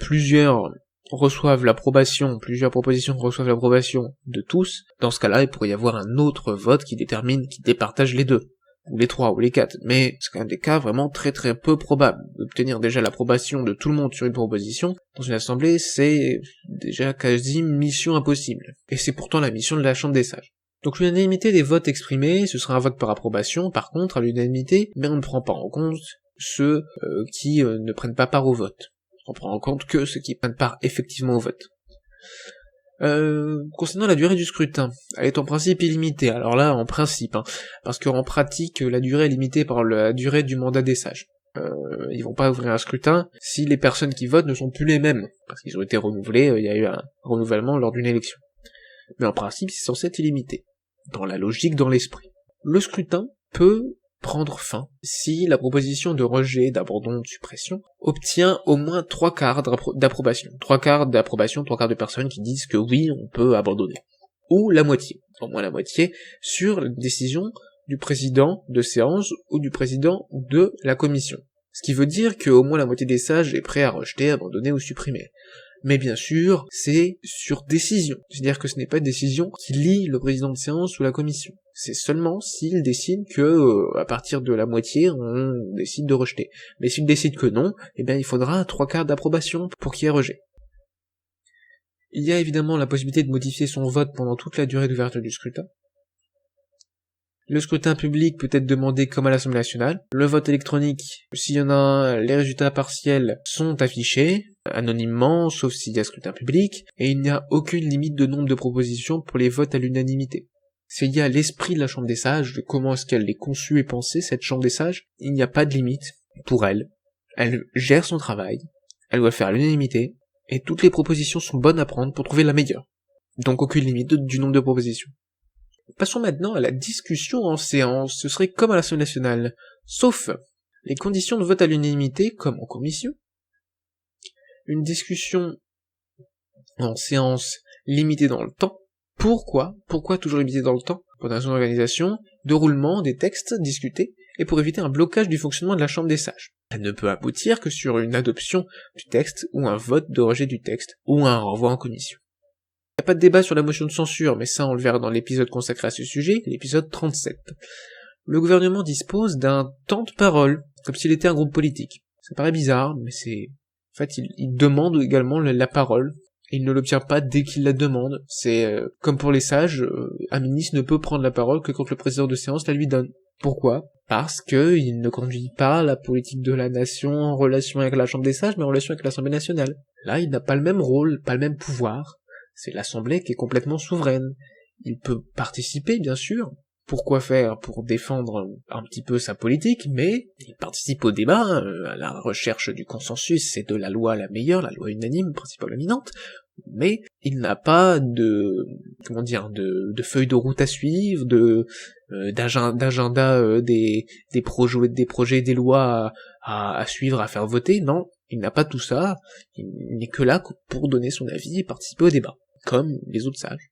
plusieurs reçoivent l'approbation, plusieurs propositions reçoivent l'approbation de tous, dans ce cas-là, il pourrait y avoir un autre vote qui départage les deux, ou les 3, ou les 4, mais c'est quand même des cas vraiment très très peu probables. D'obtenir déjà l'approbation de tout le monde sur une proposition, dans une assemblée, c'est déjà quasi mission impossible. Et c'est pourtant la mission de la Chambre des Sages. Donc l'unanimité des votes exprimés, ce sera un vote par approbation, par contre, à l'unanimité, mais on ne prend pas en compte ceux qui ne prennent pas part au vote. On prend en compte que ceux qui prennent part effectivement au vote. Concernant la durée du scrutin, elle est en principe illimitée, alors là, en principe, parce qu'en pratique, la durée est limitée par la durée du mandat des sages. Ils vont pas ouvrir un scrutin si les personnes qui votent ne sont plus les mêmes, parce qu'ils ont été renouvelés, il y a eu un renouvellement lors d'une élection. Mais en principe, c'est censé être illimité, dans la logique, dans l'esprit. Le scrutin peut prendre fin si la proposition de rejet, d'abandon, de suppression obtient au moins 3/4 d'approbation. 3/4 d'approbation, 3/4 de personnes qui disent que oui, on peut abandonner. Ou la moitié, au moins la moitié, sur la décision du président de séance ou du président de la commission. Ce qui veut dire qu'au moins la moitié des sages est prêt à rejeter, abandonner ou supprimer. Mais bien sûr, c'est sur décision. C'est-à-dire que ce n'est pas une décision qui lie le président de séance ou la commission. C'est seulement s'il décide que, à partir de la moitié, on décide de rejeter. Mais s'il décide que non, eh bien il faudra 3/4 d'approbation pour qu'il y ait rejet. Il y a évidemment la possibilité de modifier son vote pendant toute la durée d'ouverture du scrutin. Le scrutin public peut être demandé comme à l'Assemblée nationale. Le vote électronique, s'il y en a un, les résultats partiels sont affichés, anonymement, sauf s'il y a scrutin public, et il n'y a aucune limite de nombre de propositions pour les votes à l'unanimité. C'est lié à l'esprit de la Chambre des Sages, de comment est-ce qu'elle est conçue et pensée, cette Chambre des Sages. Il n'y a pas de limite pour elle. Elle gère son travail, elle doit faire l'unanimité, et toutes les propositions sont bonnes à prendre pour trouver la meilleure. Donc aucune limite du nombre de propositions. Passons maintenant à la discussion en séance, ce serait comme à l'Assemblée nationale, sauf les conditions de vote à l'unanimité, comme en commission, une discussion en séance limitée dans le temps. Pourquoi toujours limitée dans le temps? Pour des raisons d'organisation, de roulement des textes discutés, et pour éviter un blocage du fonctionnement de la Chambre des Sages. Elle ne peut aboutir que sur une adoption du texte, ou un vote de rejet du texte, ou un renvoi en commission. Il n'y a pas de débat sur la motion de censure, mais ça on le verra dans l'épisode consacré à ce sujet, l'épisode 37. Le gouvernement dispose d'un temps de parole, comme s'il était un groupe politique. Ça paraît bizarre, mais c'est... En fait, il demande également la parole, et il ne l'obtient pas dès qu'il la demande. C'est comme pour les sages, un ministre ne peut prendre la parole que quand le président de séance la lui donne. Pourquoi? Parce que il ne conduit pas la politique de la nation en relation avec la Chambre des sages, mais en relation avec l'Assemblée nationale. Là, il n'a pas le même rôle, pas le même pouvoir. C'est l'Assemblée qui est complètement souveraine. Il peut participer, bien sûr. Pourquoi faire? Pour défendre un petit peu sa politique, mais il participe au débat, à la recherche du consensus et de la loi la meilleure, la loi unanime, principale éminente, mais il n'a pas de feuille de route à suivre, d'agenda des projets, des lois à suivre, à faire voter, non, il n'a pas tout ça, il n'est que là pour donner son avis et participer au débat, comme les autres sages.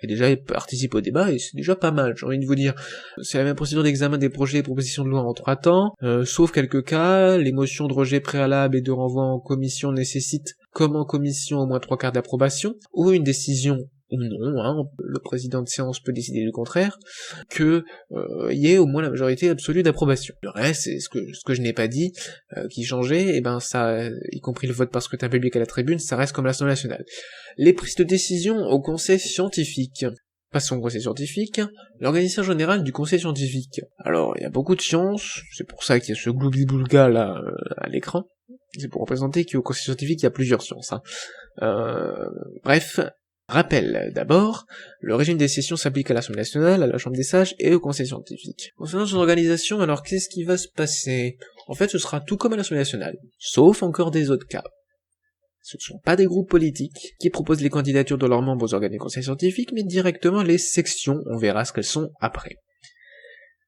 Et déjà, il participe au débat, et c'est déjà pas mal, j'ai envie de vous dire. C'est la même procédure d'examen des projets et propositions de loi en 3 temps, sauf quelques cas, les motions de rejet préalable et de renvoi en commission nécessitent, comme en commission, au moins 3/4 d'approbation, ou une décision ou non, le président de séance peut décider du contraire, que y ait au moins la majorité absolue d'approbation. Le reste, c'est ce que je n'ai pas dit, qui changeait, et ben ça, y compris le vote par scrutin public à la tribune, ça reste comme l'Assemblée nationale. Les prises de décision au conseil scientifique. Passons au conseil scientifique, l'organisation générale du conseil scientifique. Alors, il y a beaucoup de sciences, c'est pour ça qu'il y a ce gloubi-boulga là à l'écran, c'est pour représenter qu'au conseil scientifique il y a plusieurs sciences. Bref, rappel d'abord, le régime des sessions s'applique à l'Assemblée nationale, à la Chambre des sages et au conseil scientifique. Concernant son organisation, alors qu'est-ce qui va se passer? En fait, ce sera tout comme à l'Assemblée nationale, sauf encore des autres cas. Ce ne sont pas des groupes politiques qui proposent les candidatures de leurs membres aux organes du conseil scientifique, mais directement les sections, on verra ce qu'elles sont après.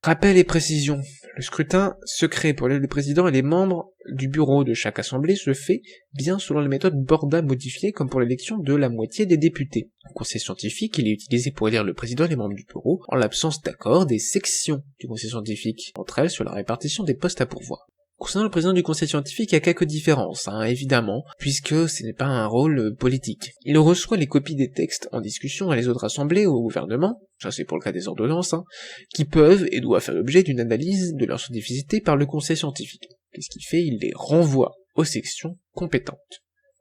Rappel et précision. Le scrutin secret pour le président et les membres du bureau de chaque assemblée se fait bien selon la méthode Borda modifiée comme pour l'élection de la moitié des députés. Le conseil scientifique, il est utilisé pour élire le président et les membres du bureau, en l'absence d'accord des sections du conseil scientifique, entre elles sur la répartition des postes à pourvoir. Concernant le président du conseil scientifique, il y a quelques différences, évidemment, puisque ce n'est pas un rôle politique. Il reçoit les copies des textes en discussion à les autres assemblées ou au gouvernement, ça c'est pour le cas des ordonnances, qui peuvent et doivent faire l'objet d'une analyse de leur scientificité par le conseil scientifique. Qu'est-ce qu'il fait? Il les renvoie aux sections compétentes.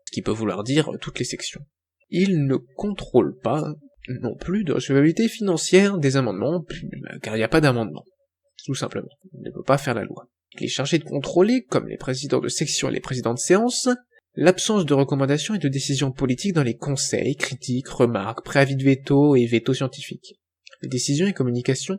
Ce qui peut vouloir dire toutes les sections. Il ne contrôle pas non plus de recevabilité financière des amendements, car il n'y a pas d'amendement. Tout simplement. Il ne peut pas faire la loi. Il est chargé de contrôler, comme les présidents de section et les présidents de séance, l'absence de recommandations et de décisions politiques dans les conseils, critiques, remarques, préavis de veto et veto scientifiques. Les décisions et communications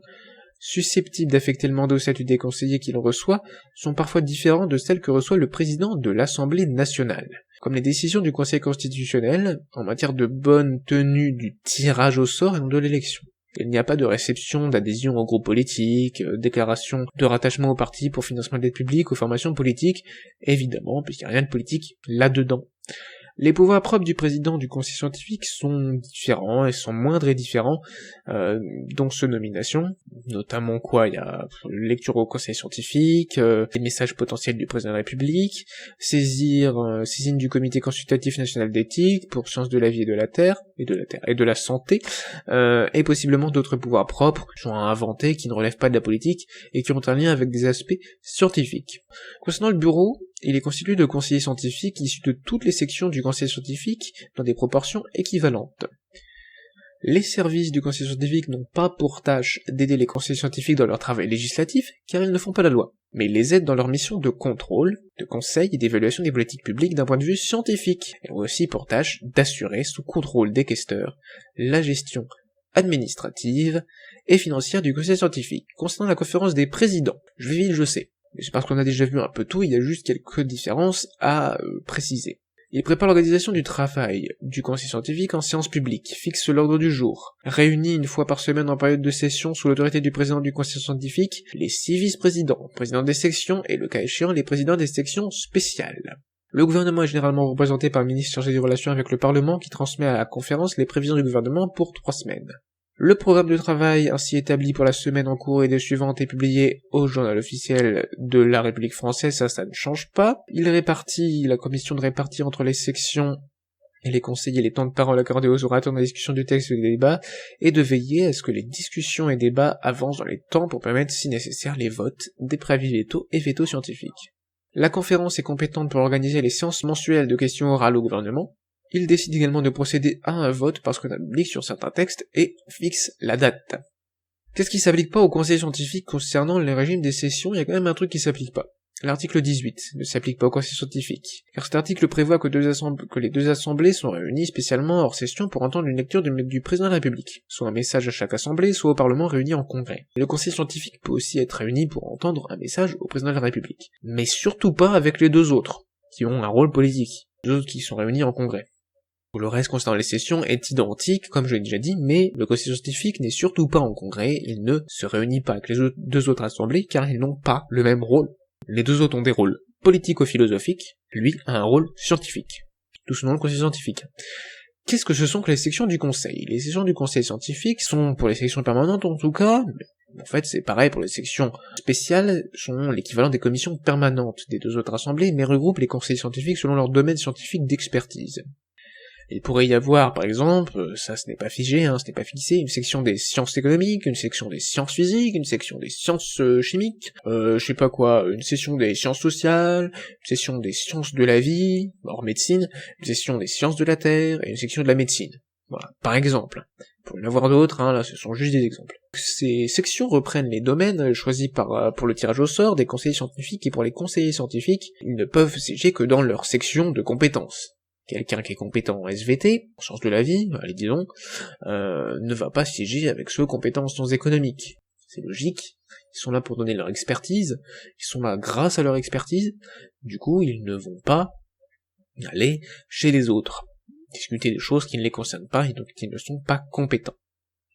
susceptibles d'affecter le mandat au statut des conseillers qu'il reçoit sont parfois différentes de celles que reçoit le président de l'Assemblée nationale, comme les décisions du Conseil constitutionnel en matière de bonne tenue du tirage au sort et non de l'élection. Il n'y a pas de réception d'adhésion au groupe politique, déclaration de rattachement au parti pour financement d'aide publique, aux formations politiques, évidemment, puisqu'il n'y a rien de politique là-dedans. Les pouvoirs propres du président du conseil scientifique sont différents et sont moindres et différents, dont ceux de nomination, notamment il y a lecture au conseil scientifique, les messages potentiels du président de la République, saisine du comité consultatif national d'éthique pour sciences de la vie et de la terre, et de la santé, et possiblement d'autres pouvoirs propres qui sont à inventer, qui ne relèvent pas de la politique, et qui ont un lien avec des aspects scientifiques. Concernant le bureau, il est constitué de conseillers scientifiques issus de toutes les sections du conseil scientifique dans des proportions équivalentes. Les services du conseil scientifique n'ont pas pour tâche d'aider les conseillers scientifiques dans leur travail législatif, car ils ne font pas la loi, mais ils les aident dans leur mission de contrôle, de conseil et d'évaluation des politiques publiques d'un point de vue scientifique. Ils ont aussi pour tâche d'assurer, sous contrôle des questeurs, la gestion administrative et financière du conseil scientifique. Concernant la conférence des présidents, je vais vite, je sais. Mais c'est parce qu'on a déjà vu un peu tout, il y a juste quelques différences à préciser. Il prépare l'organisation du travail du conseil scientifique en séance publique, fixe l'ordre du jour, réunit une fois par semaine en période de session sous l'autorité du président du conseil scientifique les 6 vice-présidents, présidents des sections et le cas échéant les présidents des sections spéciales. Le gouvernement est généralement représenté par le ministre chargé des relations avec le Parlement qui transmet à la conférence les prévisions du gouvernement pour 3 semaines. Le programme de travail ainsi établi pour la semaine en cours et des suivantes est publié au journal officiel de la République française, ça ne change pas. La commission de répartir entre les sections et les conseillers les temps de parole accordés aux orateurs dans la discussion du texte et des débats, et de veiller à ce que les discussions et débats avancent dans les temps pour permettre, si nécessaire, les votes des préavis veto et veto scientifiques. La conférence est compétente pour organiser les séances mensuelles de questions orales au gouvernement. Il décide également de procéder à un vote parce qu'on a public sur certains textes et fixe la date. Qu'est-ce qui s'applique pas au conseil scientifique concernant le régime des sessions? Il y a quand même un truc qui s'applique pas. L'article 18 ne s'applique pas au conseil scientifique, car cet article prévoit que les deux assemblées sont réunies spécialement hors session pour entendre une lecture du président de la République, soit un message à chaque assemblée, soit au Parlement réuni en congrès. Et le conseil scientifique peut aussi être réuni pour entendre un message au président de la République. Mais surtout pas avec les deux autres, qui ont un rôle politique, les autres qui sont réunis en congrès. Le reste concernant les sessions est identique, comme je l'ai déjà dit, mais le conseil scientifique n'est surtout pas en congrès, il ne se réunit pas avec les deux autres assemblées, car ils n'ont pas le même rôle. Les deux autres ont des rôles politico-philosophiques, lui a un rôle scientifique. Tout ce nom le conseil scientifique. Qu'est-ce que ce sont que les sections du conseil? Les sections du conseil scientifique sont, pour les sections permanentes en tout cas, en fait c'est pareil pour les sections spéciales, sont l'équivalent des commissions permanentes des deux autres assemblées, mais regroupent les conseils scientifiques selon leur domaine scientifique d'expertise. Il pourrait y avoir, par exemple, ça ce n'est pas figé, ce n'est pas fixé, une section des sciences économiques, une section des sciences physiques, une section des sciences chimiques, une section des sciences sociales, une section des sciences de la vie, hors médecine, une section des sciences de la terre, et une section de la médecine. Voilà, par exemple. Pour y en avoir d'autres, là ce sont juste des exemples. Ces sections reprennent les domaines choisis pour le tirage au sort des conseillers scientifiques, et pour les conseillers scientifiques, ils ne peuvent siéger que dans leur section de compétences. Quelqu'un qui est compétent en SVT, en sciences de la vie, allez disons, ne va pas siéger avec ceux compétents en sciences économiques. c'est logique, ils sont là pour donner leur expertise, ils sont là grâce à leur expertise, du coup ils ne vont pas aller chez les autres, discuter des choses qui ne les concernent pas et donc qui ne sont pas compétents.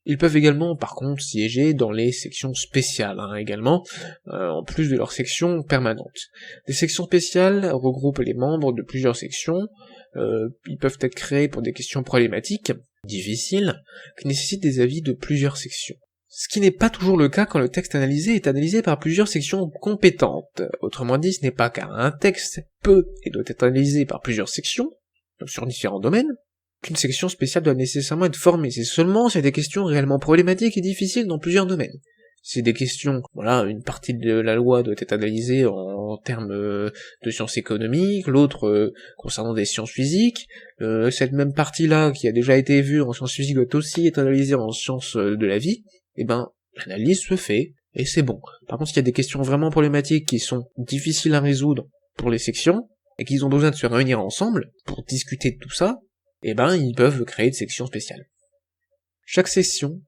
Ils peuvent également, par contre, siéger dans les sections spéciales, également, en plus de leurs sections permanentes. Les sections spéciales regroupent les membres de plusieurs sections, ils peuvent être créés pour des questions problématiques, difficiles, qui nécessitent des avis de plusieurs sections. Ce qui n'est pas toujours le cas quand le texte analysé est analysé par plusieurs sections compétentes. Autrement dit, ce n'est pas car un texte peut et doit être analysé par plusieurs sections, sur différents domaines, qu'une section spéciale doit nécessairement être formée. C'est seulement si des questions réellement problématiques et difficiles dans plusieurs domaines. C'est des questions, une partie de la loi doit être analysée en termes de sciences économiques, l'autre concernant des sciences physiques, cette même partie-là qui a déjà été vue en sciences physiques doit aussi être analysée en sciences de la vie, l'analyse se fait, et c'est bon. Par contre, s'il y a des questions vraiment problématiques qui sont difficiles à résoudre pour les sections, et qu'ils ont besoin de se réunir ensemble pour discuter de tout ça, ils peuvent créer des sections spéciales. Chaque section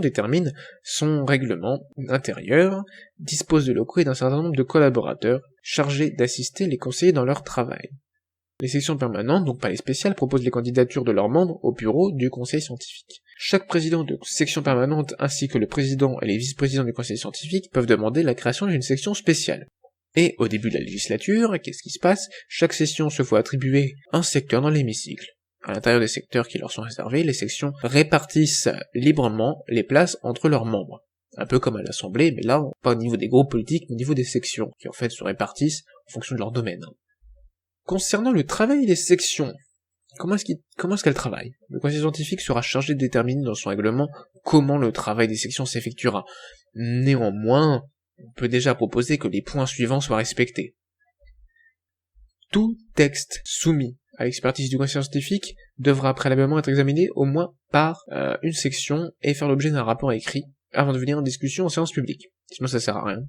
détermine son règlement intérieur, dispose de locaux et d'un certain nombre de collaborateurs chargés d'assister les conseillers dans leur travail. Les sections permanentes, donc pas les spéciales, proposent les candidatures de leurs membres au bureau du conseil scientifique. Chaque président de section permanente ainsi que le président et les vice-présidents du conseil scientifique peuvent demander la création d'une section spéciale. Et au début de la législature, qu'est-ce qui se passe? Chaque session se voit attribuer un secteur dans l'hémicycle. À l'intérieur des secteurs qui leur sont réservés, les sections répartissent librement les places entre leurs membres. Un peu comme à l'Assemblée, mais là, pas au niveau des groupes politiques, mais au niveau des sections, qui en fait se répartissent en fonction de leur domaine. Concernant le travail des sections, comment est-ce qu'elles travaillent? Le conseil scientifique sera chargé de déterminer dans son règlement comment le travail des sections s'effectuera. Néanmoins, on peut déjà proposer que les points suivants soient respectés. Tout texte soumis à l'expertise du conseil scientifique devra préalablement être examiné au moins par une section et faire l'objet d'un rapport écrit avant de venir en discussion en séance publique. Sinon ça sert à rien.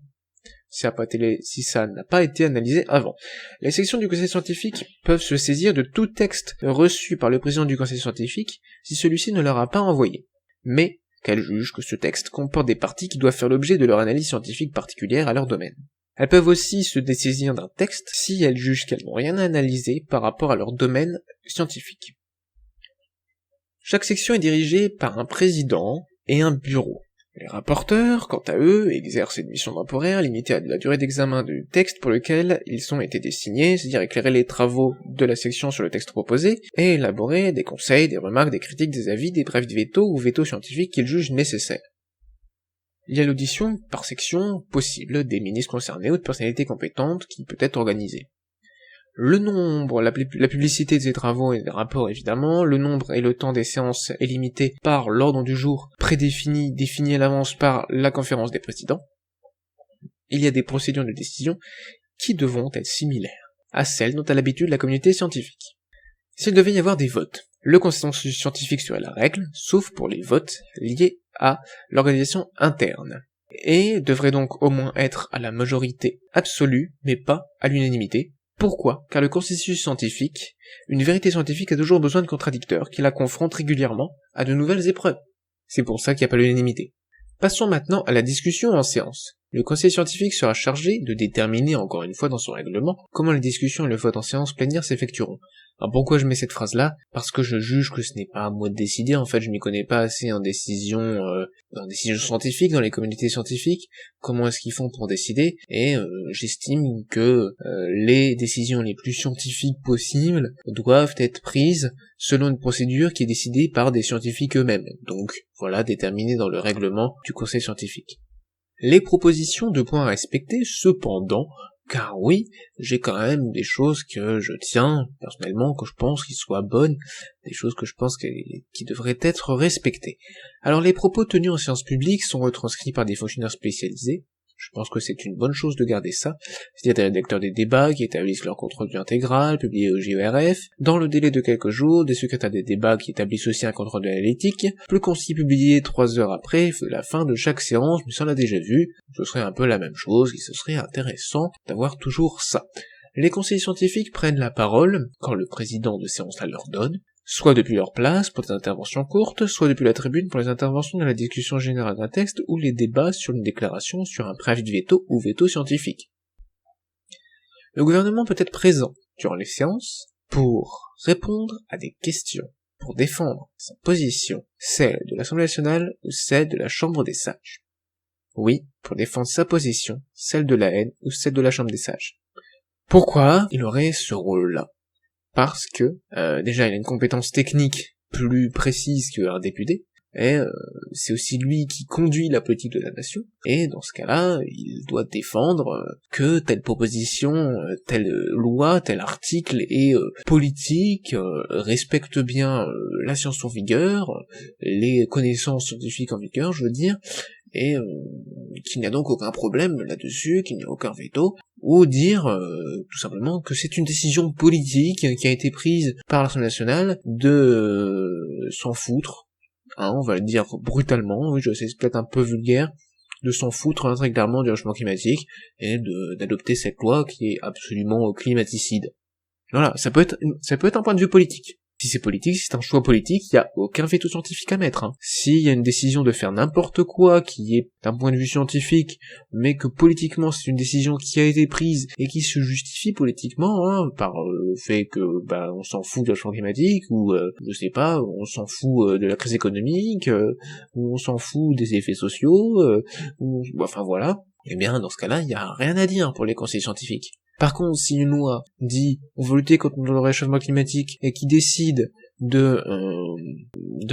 Si ça n'a pas été analysé avant. Les sections du conseil scientifique peuvent se saisir de tout texte reçu par le président du conseil scientifique si celui-ci ne leur a pas envoyé. Mais qu'elles jugent que ce texte comporte des parties qui doivent faire l'objet de leur analyse scientifique particulière à leur domaine. Elles peuvent aussi se dessaisir d'un texte si elles jugent qu'elles n'ont rien à analyser par rapport à leur domaine scientifique. Chaque section est dirigée par un président et un bureau. Les rapporteurs, quant à eux, exercent une mission temporaire limitée à la durée d'examen du texte pour lequel ils ont été désignés, c'est-à-dire éclairer les travaux de la section sur le texte proposé, et élaborer des conseils, des remarques, des critiques, des avis, des brefs de veto ou veto scientifiques qu'ils jugent nécessaires. Il y a l'audition par section possible des ministres concernés ou de personnalités compétentes qui peut être organisée. Le nombre, la publicité de ces travaux et des rapports évidemment, le nombre et le temps des séances est limité par l'ordre du jour prédéfini, défini à l'avance par la conférence des présidents. Il y a des procédures de décision qui devront être similaires à celles dont a l'habitude la communauté scientifique. S'il devait y avoir des votes, le consensus scientifique serait la règle, sauf pour les votes liés à l'organisation interne, et devrait donc au moins être à la majorité absolue, mais pas à l'unanimité. Pourquoi? Car le consensus scientifique, une vérité scientifique a toujours besoin de contradicteurs qui la confrontent régulièrement à de nouvelles épreuves. C'est pour ça qu'il n'y a pas l'unanimité. Passons maintenant à la discussion en séance. Le conseil scientifique sera chargé de déterminer, encore une fois dans son règlement, comment les discussions et le vote en séance plénière s'effectueront. Alors pourquoi je mets cette phrase-là? Parce que je juge que ce n'est pas à moi de décider, en fait je m'y connais pas assez en décision scientifique, dans les communautés scientifiques, comment est-ce qu'ils font pour décider, et j'estime que les décisions les plus scientifiques possibles doivent être prises selon une procédure qui est décidée par des scientifiques eux-mêmes, donc voilà, déterminée dans le règlement du conseil scientifique. Les propositions de points à respecter, cependant, car oui, j'ai quand même des choses que je tiens, personnellement, que je pense qu'ils soient bonnes, des choses que je pense qui devraient être respectées. Alors les propos tenus en séance publique sont retranscrits par des fonctionnaires spécialisés, je pense que c'est une bonne chose de garder ça, c'est-à-dire des rédacteurs des débats qui établissent leur compte-rendu intégral, publié au JERF, dans le délai de quelques jours, des secrétaires des débats qui établissent aussi un compte-rendu analytique, plus concis publié 3 heures après la fin de chaque séance, mais ça on l'a déjà vu, ce serait un peu la même chose, et ce serait intéressant d'avoir toujours ça. Les conseillers scientifiques prennent la parole, quand le président de séance la leur donne, soit depuis leur place pour des interventions courtes, soit depuis la tribune pour les interventions dans la discussion générale d'un texte ou les débats sur une déclaration sur un préavis de veto ou veto scientifique. Le gouvernement peut être présent durant les séances pour répondre à des questions, pour défendre sa position, celle de l'Assemblée nationale ou celle de la Chambre des sages. Oui, pour défendre sa position, celle de la haine ou celle de la Chambre des sages. Pourquoi il aurait ce rôle-là? Parce que, déjà, il a une compétence technique plus précise qu'un député, et c'est aussi lui qui conduit la politique de la nation, et dans ce cas-là, il doit défendre que telle proposition, telle loi, tel article est politique, respecte bien la science en vigueur, les connaissances scientifiques en vigueur, je veux dire, et qu'il n'y a donc aucun problème là-dessus, qu'il n'y a aucun veto, ou dire tout simplement que c'est une décision politique qui a été prise par l'Assemblée nationale de s'en foutre, on va le dire brutalement, oui je sais c'est peut-être un peu vulgaire, de s'en foutre très clairement du réchauffement climatique, et d'adopter cette loi qui est absolument climaticide. Voilà, ça peut être un point de vue politique. Si c'est politique, si c'est un choix politique, il n'y a aucun veto scientifique à mettre. S'il y a une décision de faire n'importe quoi qui est d'un point de vue scientifique, mais que politiquement c'est une décision qui a été prise et qui se justifie politiquement par le fait que on s'en fout de la changement climatique, ou je sais pas, on s'en fout de la crise économique, ou on s'en fout des effets sociaux, enfin voilà, eh bien dans ce cas-là, il n'y a rien à dire pour les conseils scientifiques. Par contre, si une loi dit on veut lutter contre le réchauffement climatique et qui décide de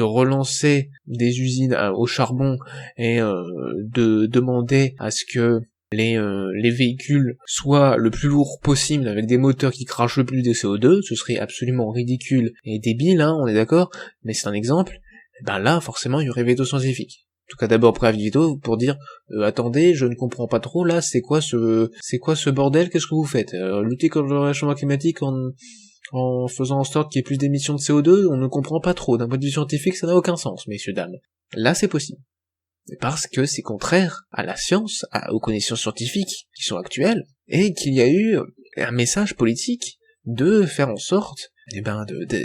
relancer des usines au charbon et de demander à ce que les véhicules soient le plus lourds possible avec des moteurs qui crachent le plus de CO2, ce serait absolument ridicule et débile, on est d'accord, mais c'est un exemple, là forcément il y aurait veto scientifique. En tout cas d'abord préavis de veto pour dire attendez, je ne comprends pas trop là, c'est quoi ce bordel, qu'est-ce que vous faites, lutter contre le réchauffement climatique en faisant en sorte qu'il y ait plus d'émissions de CO2, on ne comprend pas trop, d'un point de vue scientifique ça n'a aucun sens, messieurs dames. Là c'est possible. Parce que c'est contraire à la science, aux connaissances scientifiques qui sont actuelles, et qu'il y a eu un message politique de faire en sorte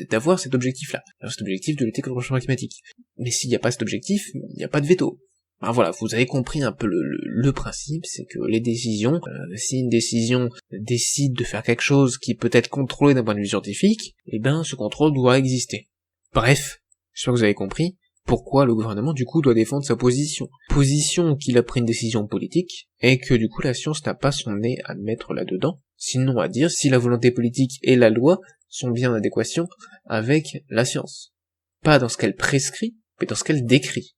d'avoir cet objectif-là, cet objectif de lutter contre le changement climatique. Mais s'il n'y a pas cet objectif, il n'y a pas de veto. Voilà, vous avez compris un peu le principe, c'est que les décisions, si une décision décide de faire quelque chose qui peut être contrôlé d'un point de vue scientifique, ce contrôle doit exister. Bref, j'espère que vous avez compris pourquoi le gouvernement du coup doit défendre sa position. Position qu'il a pris une décision politique, et que du coup la science n'a pas son nez à mettre là-dedans, sinon à dire si la volonté politique et la loi sont bien en adéquation avec la science. Pas dans ce qu'elle prescrit, mais dans ce qu'elle décrit.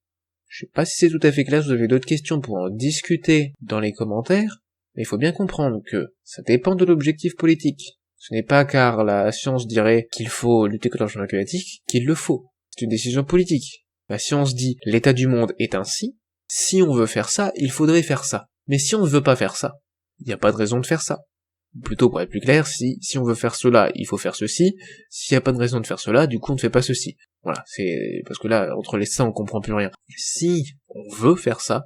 Je sais pas si c'est tout à fait clair, si vous avez d'autres questions pour en discuter dans les commentaires, mais il faut bien comprendre que ça dépend de l'objectif politique. Ce n'est pas car la science dirait qu'il faut lutter contre le changement climatique qu'il le faut. C'est une décision politique. La science dit l'état du monde est ainsi, si on veut faire ça, il faudrait faire ça. Mais si on ne veut pas faire ça, il n'y a pas de raison de faire ça. Plutôt pour être plus clair, si on veut faire cela, il faut faire ceci, s'il n'y a pas de raison de faire cela, du coup on ne fait pas ceci. Voilà, c'est parce que là, entre les ça, on comprend plus rien. Si on veut faire ça,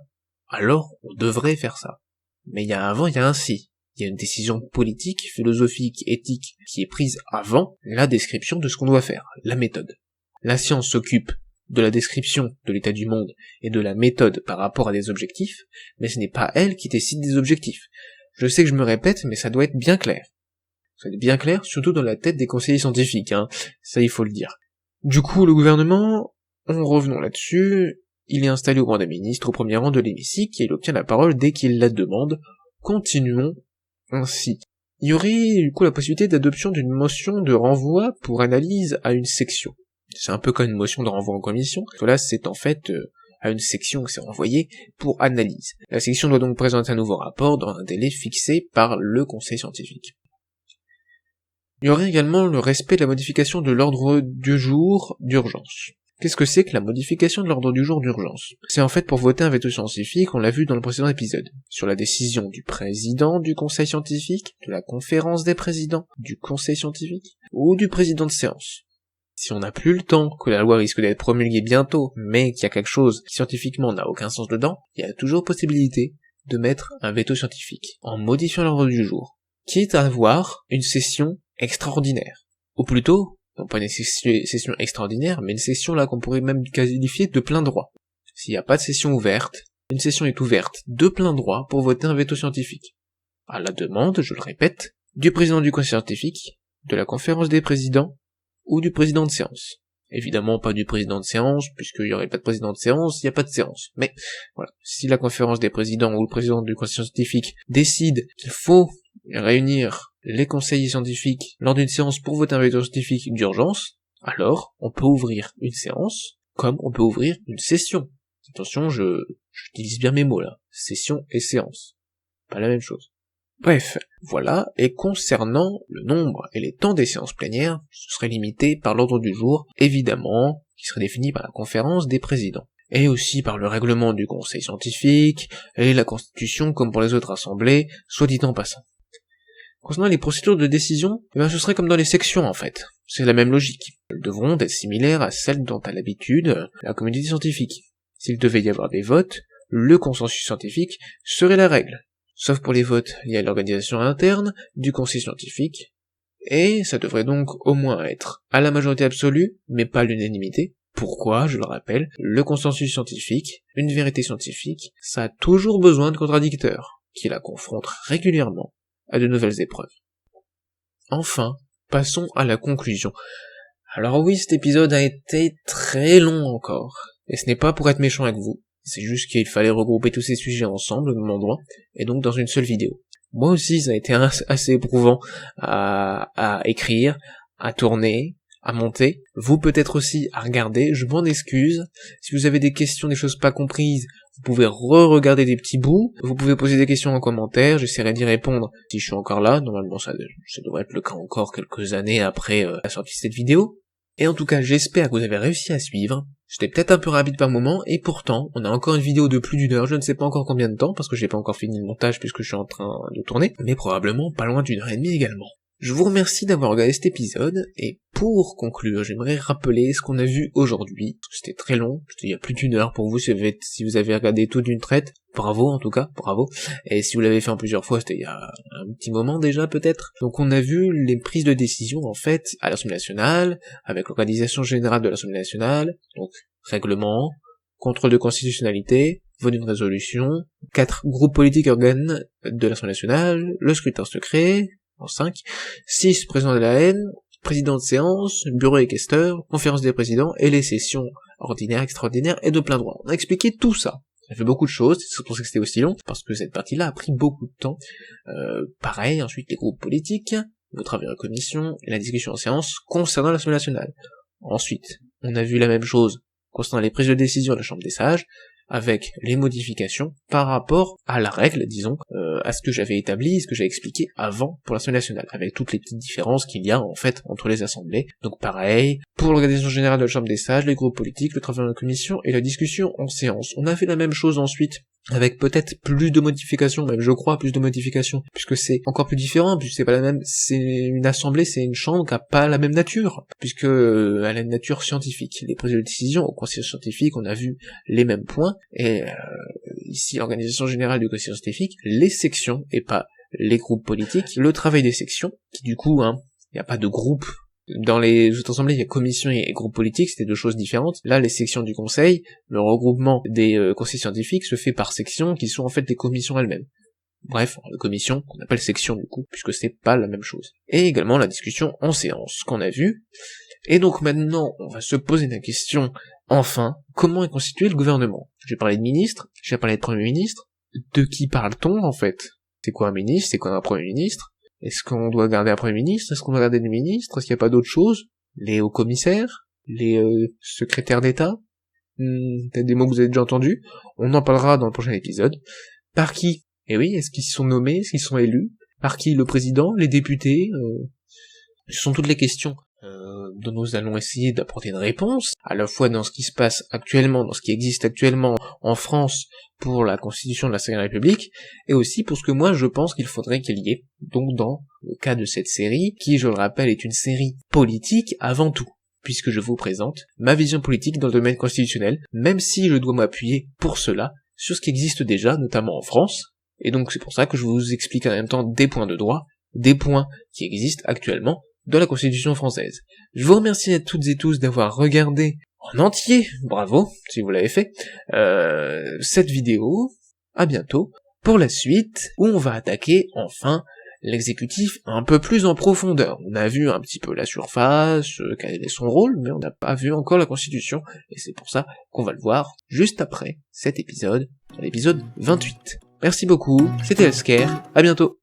alors on devrait faire ça. Mais il y a un si. Il y a une décision politique, philosophique, éthique, qui est prise avant la description de ce qu'on doit faire, la méthode. La science s'occupe de la description de l'état du monde et de la méthode par rapport à des objectifs, mais ce n'est pas elle qui décide des objectifs. Je sais que je me répète, mais ça doit être bien clair. Ça doit être bien clair, surtout dans la tête des conseillers scientifiques, ça il faut le dire. Du coup, le gouvernement, revenons là-dessus, il est installé au banc des ministres, au premier rang de l'hémicycle, et il obtient la parole dès qu'il la demande. Continuons ainsi. Il y aurait du coup la possibilité d'adoption d'une motion de renvoi pour analyse à une section. C'est un peu comme une motion de renvoi en commission, parce que là c'est en fait à une section que c'est renvoyé pour analyse. La section doit donc présenter un nouveau rapport dans un délai fixé par le conseil scientifique. Il y aurait également le respect de la modification de l'ordre du jour d'urgence. Qu'est-ce que c'est que la modification de l'ordre du jour d'urgence? C'est en fait pour voter un veto scientifique, on l'a vu dans le précédent épisode, sur la décision du président du conseil scientifique, de la conférence des présidents, du conseil scientifique, ou du président de séance. Si on n'a plus le temps, que la loi risque d'être promulguée bientôt, mais qu'il y a quelque chose qui scientifiquement n'a aucun sens dedans, il y a toujours possibilité de mettre un veto scientifique, en modifiant l'ordre du jour, quitte à avoir une session extraordinaire. Ou plutôt, non pas une session extraordinaire, mais une session là qu'on pourrait même qualifier de plein droit. S'il n'y a pas de session ouverte, une session est ouverte de plein droit pour voter un veto scientifique. À la demande, je le répète, du président du conseil scientifique, de la conférence des présidents, ou du président de séance. Évidemment pas du président de séance, puisqu'il n'y aurait pas de président de séance, il n'y a pas de séance. Mais voilà, si la conférence des présidents ou le président du conseil scientifique décide qu'il faut réunir les conseillers scientifiques lors d'une séance pour voter un veto scientifique d'urgence, alors on peut ouvrir une séance, comme on peut ouvrir une session. Attention, j'utilise bien mes mots là. Session et séance. Pas la même chose. Bref, voilà, et concernant le nombre et les temps des séances plénières, ce serait limité par l'ordre du jour, évidemment, qui serait défini par la conférence des présidents, et aussi par le règlement du conseil scientifique, et la constitution comme pour les autres assemblées, soit dit en passant. Concernant les procédures de décision, ce serait comme dans les sections en fait, c'est la même logique. Elles devront être similaires à celles dont a l'habitude la communauté scientifique. S'il devait y avoir des votes, le consensus scientifique serait la règle. Sauf pour les votes liés à l'organisation interne du conseil scientifique, et ça devrait donc au moins être à la majorité absolue, mais pas l'unanimité. Pourquoi, je le rappelle, le consensus scientifique, une vérité scientifique, ça a toujours besoin de contradicteurs, qui la confrontent régulièrement à de nouvelles épreuves. Enfin, passons à la conclusion. Alors oui, cet épisode a été très long encore, et ce n'est pas pour être méchant avec vous, c'est juste qu'il fallait regrouper tous ces sujets ensemble au même endroit, et donc dans une seule vidéo. Moi aussi, ça a été assez éprouvant à écrire, à tourner, à monter. Vous peut-être aussi à regarder, je m'en excuse. Si vous avez des questions, des choses pas comprises, vous pouvez re-regarder des petits bouts, vous pouvez poser des questions en commentaire, j'essaierai d'y répondre si je suis encore là. Normalement, ça devrait être le cas encore quelques années après la sortie de cette vidéo. Et en tout cas, j'espère que vous avez réussi à suivre. J'étais peut-être un peu rapide par moment, et pourtant, on a encore une vidéo de plus d'1 heure, je ne sais pas encore combien de temps, parce que j'ai pas encore fini le montage puisque je suis en train de tourner, mais probablement pas loin d'1 heure et demie également. Je vous remercie d'avoir regardé cet épisode, et pour conclure, j'aimerais rappeler ce qu'on a vu aujourd'hui, parce que c'était très long, c'était il y a plus d'1 heure pour vous, si vous avez regardé tout d'une traite, bravo en tout cas, bravo, et si vous l'avez fait en plusieurs fois, c'était il y a un petit moment déjà peut-être. Donc on a vu les prises de décision en fait à l'Assemblée nationale, avec l'organisation générale de l'Assemblée nationale, donc règlement, contrôle de constitutionnalité, vote d'une résolution, 4 groupes politiques et organes de l'Assemblée nationale, le scrutin secret, en 5, 6 présidents de la haine, président de séance, bureau et questeur, conférence des présidents, et les sessions ordinaires, extraordinaires et de plein droit. On a expliqué tout ça. Ça fait beaucoup de choses, c'est pour ça que c'était aussi long, parce que cette partie-là a pris beaucoup de temps. Pareil, ensuite les groupes politiques, le travail en commission, et la discussion en séance concernant l'Assemblée nationale. Ensuite, on a vu la même chose concernant les prises de décision à la Chambre des sages, avec les modifications par rapport à la règle, disons, à ce que j'avais établi, ce que j'avais expliqué avant pour l'Assemblée nationale, avec toutes les petites différences qu'il y a en fait entre les assemblées. Donc pareil, pour l'organisation générale de la Chambre des sages, les groupes politiques, le travail en commission et la discussion en séance. On a fait la même chose ensuite, avec peut-être plus de modifications, même je crois plus de modifications, puisque c'est encore plus différent, puisque c'est pas la même, c'est une assemblée, c'est une chambre qui a pas la même nature, puisque elle a une nature scientifique. Les prises de décision au conseil scientifique, on a vu les mêmes points, et ici l'organisation générale du conseil scientifique, les sections, et pas les groupes politiques, le travail des sections, qui du coup, il n'y a pas de groupe. Dans les autres assemblées, il y a commission et groupe politique, c'était deux choses différentes. Là, les sections du conseil, le regroupement des conseils scientifiques se fait par sections, qui sont en fait des commissions elles-mêmes. Bref, les commissions, qu'on appelle sections du coup, puisque c'est pas la même chose. Et également la discussion en séance, qu'on a vu. Et donc maintenant, on va se poser la question, enfin, comment est constitué le gouvernement? J'ai parlé de ministre, j'ai parlé de premier ministre. De qui parle-t-on en fait? C'est quoi un ministre? C'est quoi un premier ministre? Est-ce qu'on doit garder un premier ministre? Est-ce qu'on doit garder des ministres? Est-ce qu'il n'y a pas d'autre chose? Les hauts commissaires? Les secrétaires d'État? Peut-être des mots que vous avez déjà entendus. On en parlera dans le prochain épisode. Par qui? Eh oui, est-ce qu'ils sont nommés? Est-ce qu'ils sont élus? Par qui? Le président? Les députés? Ce sont toutes les questions dont nous allons essayer d'apporter une réponse, à la fois dans ce qui se passe actuellement, dans ce qui existe actuellement en France pour la constitution de la 5e République, et aussi pour ce que moi je pense qu'il faudrait qu'il y ait, donc dans le cas de cette série, qui je le rappelle est une série politique avant tout, puisque je vous présente ma vision politique dans le domaine constitutionnel, même si je dois m'appuyer pour cela sur ce qui existe déjà, notamment en France, et donc c'est pour ça que je vous explique en même temps des points de droit, des points qui existent actuellement, de la Constitution française. Je vous remercie à toutes et tous d'avoir regardé en entier, bravo si vous l'avez fait, cette vidéo. À bientôt pour la suite, où on va attaquer enfin l'exécutif un peu plus en profondeur. On a vu un petit peu la surface, quel est son rôle, mais on n'a pas vu encore la Constitution, et c'est pour ça qu'on va le voir juste après cet épisode, l'épisode 28. Merci beaucoup, c'était Elsker, à bientôt.